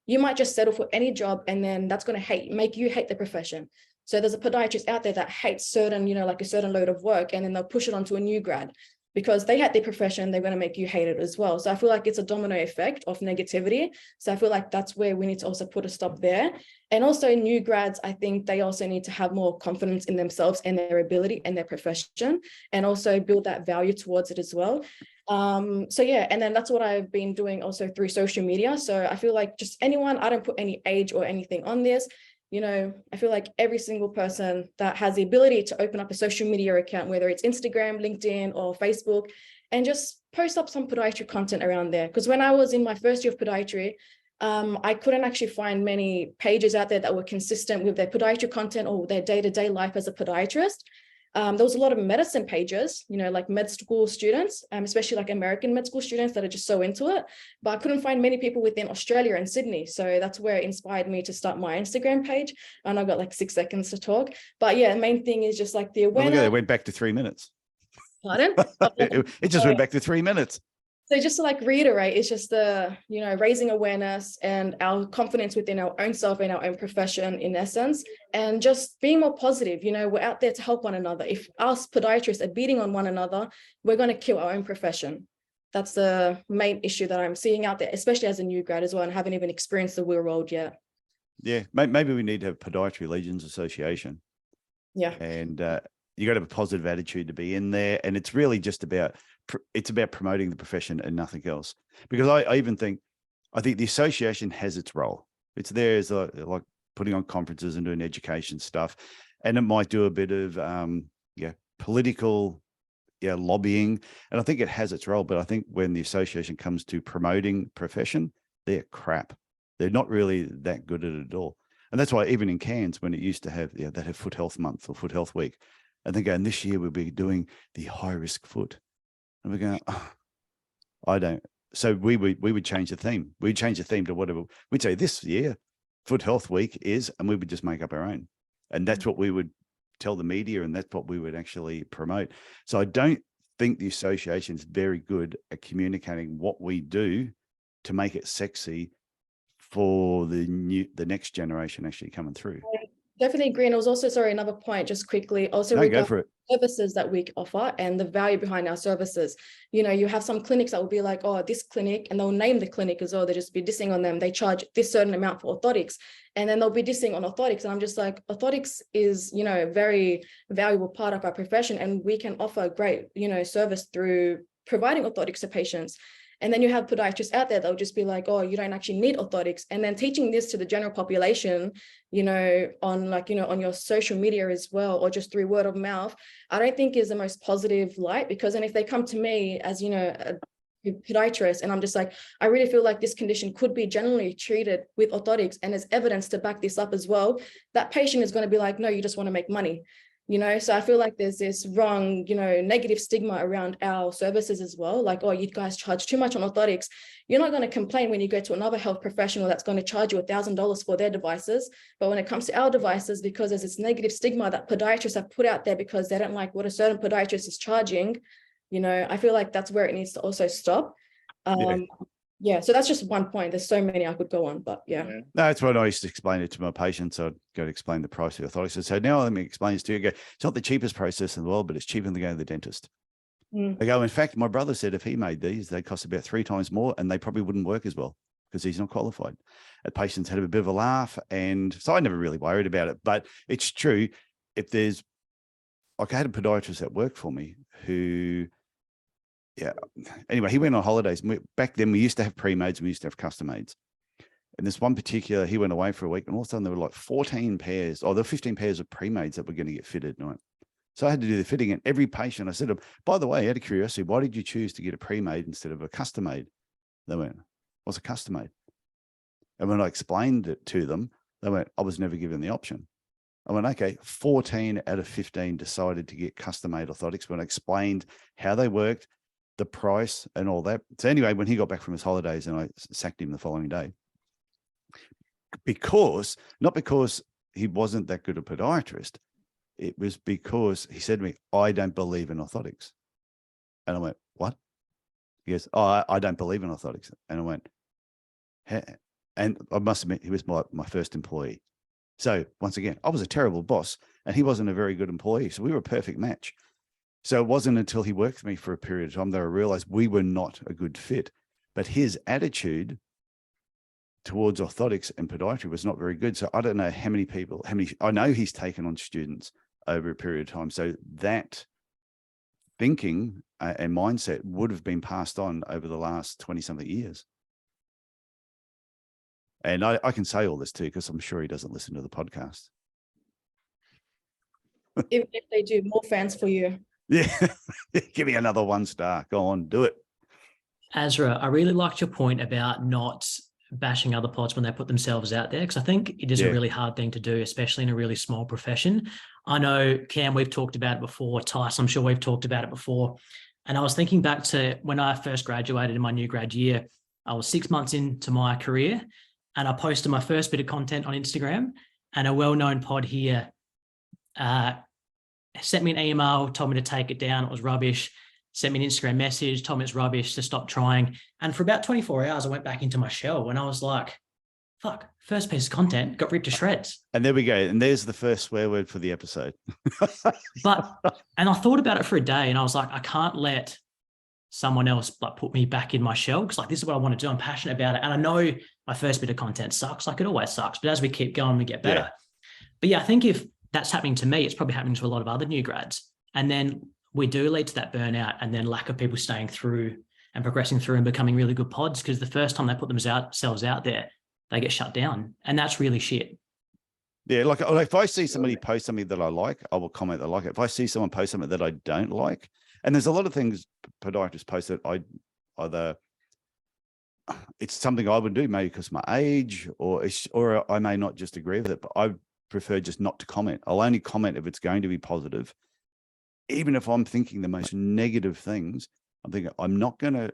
you might just settle for any job, and then that's going to make you hate the profession. So there's a podiatrist out there that hates certain, like a certain load of work, and then they'll push it onto a new grad. Because they hate their profession, they're going to make you hate it as well. So I feel like it's a domino effect of negativity. So I feel like that's where we need to also put a stop there. And also new grads, I think they also need to have more confidence in themselves and their ability and their profession, and also build that value towards it as well. So yeah, and then that's what I've been doing also through social media. So I feel like just anyone, I don't put any age or anything on this. I feel like every single person that has the ability to open up a social media account, whether it's Instagram, LinkedIn, or Facebook, and just post up some podiatry content around there. Because when I was in my first year of podiatry, I couldn't actually find many pages out there that were consistent with their podiatry content or their day-to-day life as a podiatrist. There was a lot of medicine pages, like med school students, especially like American med school students that are just so into it. But I couldn't find many people within Australia and Sydney. So that's where it inspired me to start my Instagram page. And I've got like 6 seconds to talk. But yeah, the main thing is just like the awareness. It went back to 3 minutes. Pardon? it just went back to 3 minutes. So just to like reiterate, it's just the, raising awareness and our confidence within our own self and our own profession in essence, and just being more positive. We're out there to help one another. If us podiatrists are beating on one another, we're going to kill our own profession. That's the main issue that I'm seeing out there, especially as a new grad as well, and haven't even experienced the real world yet. Yeah, maybe we need to have Podiatry Legions Association. Yeah. And you got to have a positive attitude to be in there. And it's really just about promoting the profession and nothing else. Because I think the association has its role. It's there as like putting on conferences and doing education stuff. And it might do a bit of political lobbying. And I think it has its role. But I think when the association comes to promoting profession, they're crap. They're not really that good at it all. And that's why even in Cairns, when it used to have, they'd have Foot Health Month or Foot Health Week, and they're going, this year we'll be doing the high risk foot. And we're going, I don't. So we would change the theme. We'd change the theme to whatever. We'd say this year, Foot Health Week is, and we would just make up our own. And that's what we would tell the media, and that's what we would actually promote. So I don't think the association is very good at communicating what we do to make it sexy for the next generation actually coming through. Definitely agree. And it was also, sorry, another point, just quickly, also regarding services that we offer and the value behind our services. You know, you have some clinics that will be like, oh, this clinic, and they'll name the clinic as well. They just be dissing on them. They charge this certain amount for orthotics, and then they'll be dissing on orthotics. And I'm just like, orthotics is, you know, a very valuable part of our profession, and we can offer great, you know, service through providing orthotics to patients. And then you have podiatrists out there, they'll just be like, oh, you don't actually need orthotics. And then teaching this to the general population, you know, on like, you know, on your social media as well, or just through word of mouth, I don't think is the most positive light. Because then if they come to me as, you know, a podiatrist, and I'm just like, I really feel like this condition could be generally treated with orthotics, and there's evidence to back this up as well, that patient is going to be like, no, you just want to make money. You know, so I feel like there's this wrong, you know, negative stigma around our services as well. Like, oh, you guys charge too much on orthotics. You're not going to complain when you go to another health professional that's going to charge you $1,000 for their devices. But when it comes to our devices, because there's this negative stigma that podiatrists have put out there because they don't like what a certain podiatrist is charging, you know, I feel like that's where it needs to also stop. Yeah, so that's just one point. There's so many I could go on, but yeah. No, that's what I used to explain it to my patients. I'd go to explain the price of orthotics. I'd say, now let me explain this to you. I go, it's not the cheapest process in the world, but it's cheaper than going to the dentist. They go, in fact, my brother said if he made these, they cost about 3 times more, and they probably wouldn't work as well because he's not qualified. And patients had a bit of a laugh, and so I never really worried about it. But it's true. If there's, like, I had a podiatrist that worked for me who, yeah. Anyway, he went on holidays. Back then, we used to have pre-mades and we used to have custom mades. And this one particular, he went away for a week, and all of a sudden there were like 14 pairs, or there were 15 pairs of pre-mades that were going to get fitted. Right? So I had to do the fitting. And every patient, I said to him, by the way, out of curiosity, why did you choose to get a pre-made instead of a custom made? They went, what's a custom made? And when I explained it to them, they went, I was never given the option. I went, okay, 14 out of 15 decided to get custom made orthotics when I explained how they worked, the price and all that. So anyway, when he got back from his holidays, and I sacked him the following day, not because he wasn't that good a podiatrist, it was because he said to me, I don't believe in orthotics. And I went, what? He goes, oh, I don't believe in orthotics. And I went, hey. And I must admit, he was my first employee. So once again, I was a terrible boss, and he wasn't a very good employee. So we were a perfect match. So it wasn't until he worked with me for a period of time that I realized we were not a good fit. But his attitude towards orthotics and podiatry was not very good. So I don't know how many people, I know he's taken on students over a period of time. So that thinking and mindset would have been passed on over the last 20-something years. And I can say all this too, because I'm sure he doesn't listen to the podcast. Even if they do, more fans for you. Yeah, give me another 1 star. Go on, do it. Asraa, I really liked your point about not bashing other pods when they put themselves out there, because I think it is a really hard thing to do, especially in a really small profession. I know, Cam, we've talked about it before. Tice, I'm sure we've talked about it before. And I was thinking back to when I first graduated in my new grad year. I was 6 months into my career, and I posted my first bit of content on Instagram, and a well-known pod here sent me an email, told me to take it down. It was rubbish. Sent me an Instagram message, told me it's rubbish, to stop trying. And for about 24 hours, I went back into my shell, and I was like, fuck, first piece of content got ripped to shreds. And there we go. And there's the first swear word for the episode. And I thought about it for a day, and I was like, I can't let someone else like put me back in my shell, because like, this is what I want to do. I'm passionate about it. And I know my first bit of content sucks. Like, it always sucks. But as we keep going, we get better. Yeah. But yeah, I think if that's happening to me, it's probably happening to a lot of other new grads. And then we do lead to that burnout, and then lack of people staying through and progressing through and becoming really good pods, because the first time they put themselves out there, they get shut down. And that's really shit. Yeah, like if I see somebody post something that I like, I will comment that I like it. If I see someone post something that I don't like, and there's a lot of things podiatrists post that it's something I would do, maybe because of my age, or I may not just agree with it, but I prefer just not to comment. I'll only comment if it's going to be positive. Even if I'm thinking the most negative things, I'm thinking I'm not going to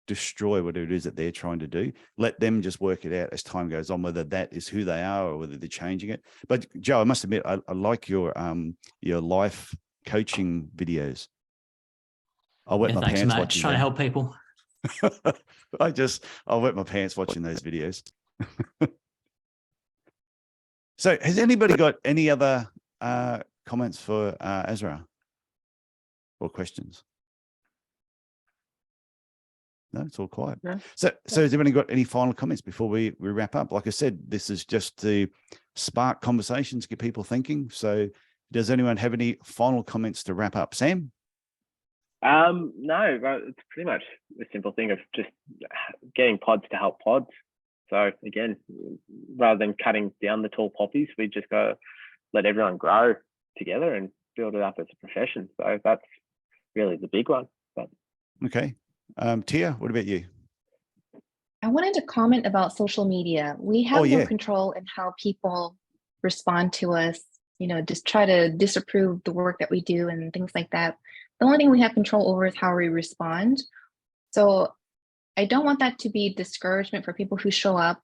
destroy whatever it is that they're trying to do. Let them just work it out as time goes on, whether that is who they are or whether they're changing it. But Joe, I must admit, I like your life coaching videos. I wet my thanks, pants mate. watching Just trying to help people. I wet my pants watching those videos. So has anybody got any other comments for Asraa or questions? No, it's all quiet. Yeah. So has anybody got any final comments before we wrap up? Like I said, this is just to spark conversations, get people thinking. So does anyone have any final comments to wrap up? Sam? No, it's pretty much a simple thing of just getting pods to help pods. So again, rather than cutting down the tall poppies, we just got to let everyone grow together and build it up as a profession. So that's really the big one. But okay. Tia, what about you? I wanted to comment about social media. We have no control in how people respond to us, just try to disapprove the work that we do and things like that. The only thing we have control over is how we respond. So I don't want that to be discouragement for people who show up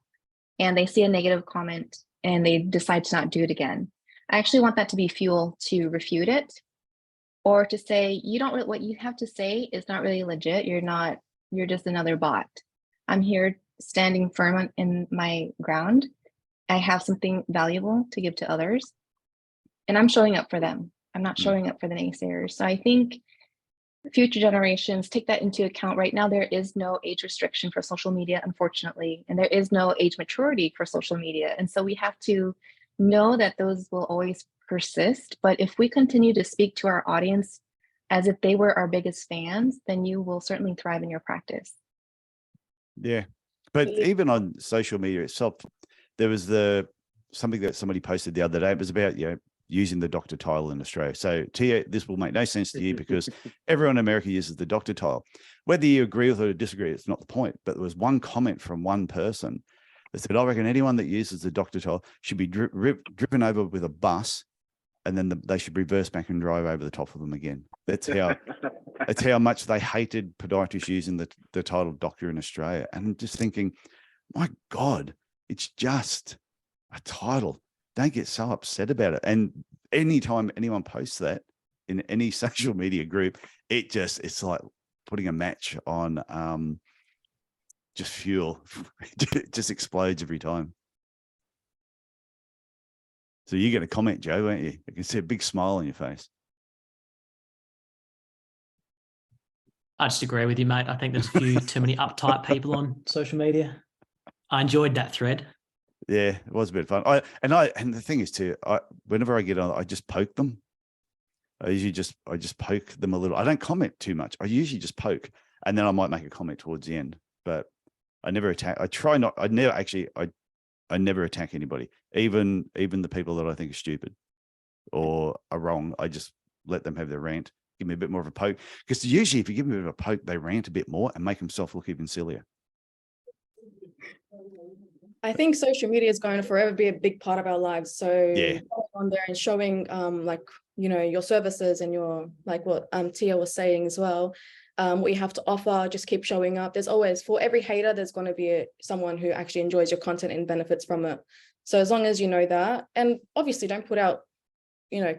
and they see a negative comment and they decide to not do it again. I actually want that to be fuel to refute it, or to say, what you have to say is not really legit. You're just another bot. I'm here standing firm in my ground. I have something valuable to give to others, and I'm showing up for them. I'm not showing up for the naysayers. So I think future generations take that into account. Right now, there is no age restriction for social media, unfortunately, and there is no age maturity for social media. And so we have to know that those will always persist. But if we continue to speak to our audience as if they were our biggest fans, then you will certainly thrive in your practice. Yeah. But even on social media itself, there was something that somebody posted the other day. It was about, using the doctor title in Australia. So Tia, this will make no sense to you because everyone in America uses the doctor title. Whether you agree with it or disagree, it's not the point. But there was one comment from one person that said, I reckon anyone that uses the doctor title should be driven over with a bus, and then they should reverse back and drive over the top of them again. That's how much they hated podiatrists using the title doctor in Australia. And I'm just thinking, my God, it's just a title. Don't get so upset about it. And anytime anyone posts that in any social media group, it's like putting a match on just fuel. It just explodes every time. So you're going to comment, Joe, aren't you? I can see a big smile on your face. I just agree with you, mate. I think there's a few too many uptight people on social media. I enjoyed that thread. Yeah, it was a bit of fun. And the thing is too, whenever I get on, I just poke them. I just poke them a little. I don't comment too much. I usually just poke, and then I might make a comment towards the end. But I never attack. I never attack anybody, even the people that I think are stupid or are wrong. I just let them have their rant. Give me a bit more of a poke, because usually if you give them a bit of a poke, they rant a bit more and make themselves look even sillier. I think social media is going to forever be a big part of our lives. So yeah, on there and showing your services and your, like what Tia was saying as well, what you have to offer, just keep showing up. There's always, for every hater, there's going to be someone who actually enjoys your content and benefits from it. So as long as you know that, and obviously don't put out,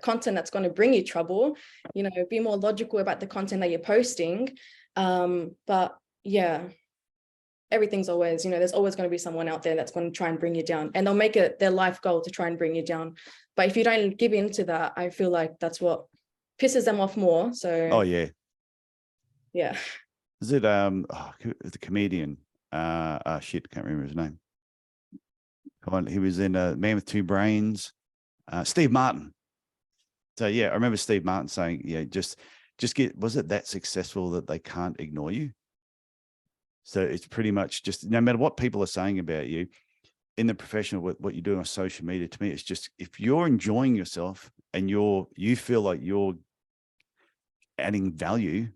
content that's going to bring you trouble, be more logical about the content that you're posting. But yeah, everything's always, there's always going to be someone out there that's going to try and bring you down, and they'll make it their life goal to try and bring you down. But if you don't give in to that, I feel like that's what pisses them off more. So yeah. Is it the comedian? Shit, can't remember his name. Come on, he was in Man with Two Brains. Steve Martin. So yeah, I remember Steve Martin saying, just get, was it that successful that they can't ignore you? So it's pretty much just, no matter what people are saying about you in the profession, what you're doing on social media, to me, it's just, if you're enjoying yourself and you feel like you're adding value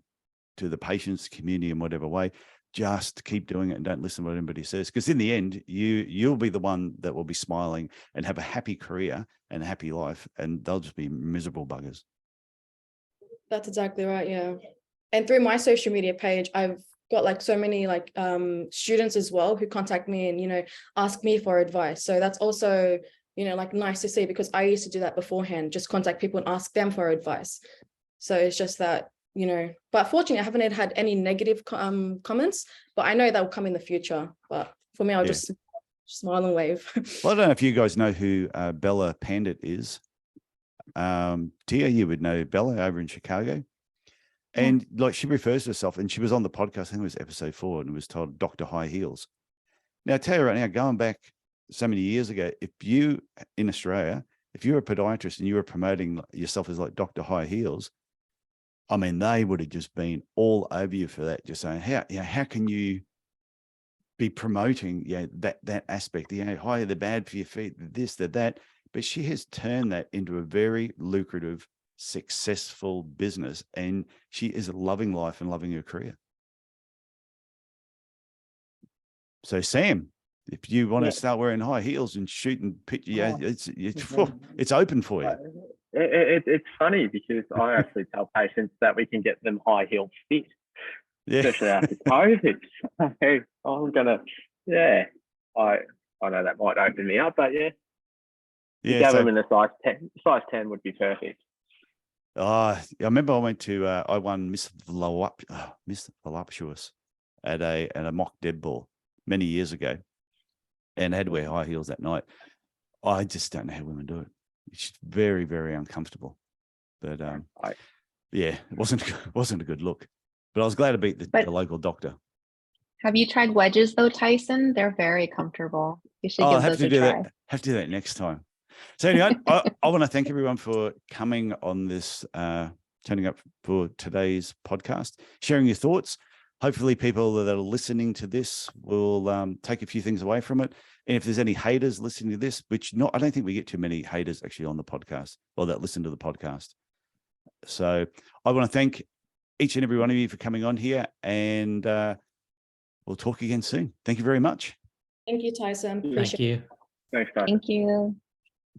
to the patient's community in whatever way, just keep doing it and don't listen to what anybody says. Because in the end, you'll be the one that will be smiling and have a happy career and a happy life, and they'll just be miserable buggers. That's exactly right. Yeah. And through my social media page, I've got like so many like students as well who contact me and, you know, ask me for advice. So that's also, you know, like nice to see, because I used to do that beforehand, just contact people and ask them for advice. So it's just that, you know, but fortunately I haven't had any negative comments, but I know that will come in the future. But for me, I'll just smile and wave. Well, I don't know if you guys know who Bella Pandit is. Tia, you would know Bella over in Chicago. And like, she refers to herself, and she was on the podcast, I think it was episode 4, and it was titled Dr. High Heels. Now, I tell you right now, going back so many years ago, if you in Australia, if you're a podiatrist and you were promoting yourself as like Dr. High Heels, I mean, they would have just been all over you for that, just saying, how can you be promoting that aspect, hi, they're bad for your feet, this, that. But she has turned that into a very lucrative, successful business, and she is loving life and loving her career. So Sam, if you want to start wearing high heels and shoot and pitch, it's open for you. It's funny because I actually tell patients that we can get them high heel fit, especially after COVID. So I'm gonna, I know that might open me up, but have them in a size 10. Size 10 would be perfect. I remember I went to I won Miss Voluptuous at a mock dead ball many years ago, and had to wear high heels that night. I just don't know how women do it. It's very, very uncomfortable. But it wasn't a good look. But I was glad to beat the local doctor. Have you tried wedges though, Tyson? They're very comfortable. You should give those a try. Have to do that next time. So anyway, I want to thank everyone for coming on this, turning up for today's podcast, sharing your thoughts. Hopefully people that are listening to this will take a few things away from it. And if there's any haters listening to this, I don't think we get too many haters actually on the podcast or that listen to the podcast. So I want to thank each and every one of you for coming on here, and we'll talk again soon. Thank you very much. Thank you, Tyson. Thank you. Thanks, guys. Thank you.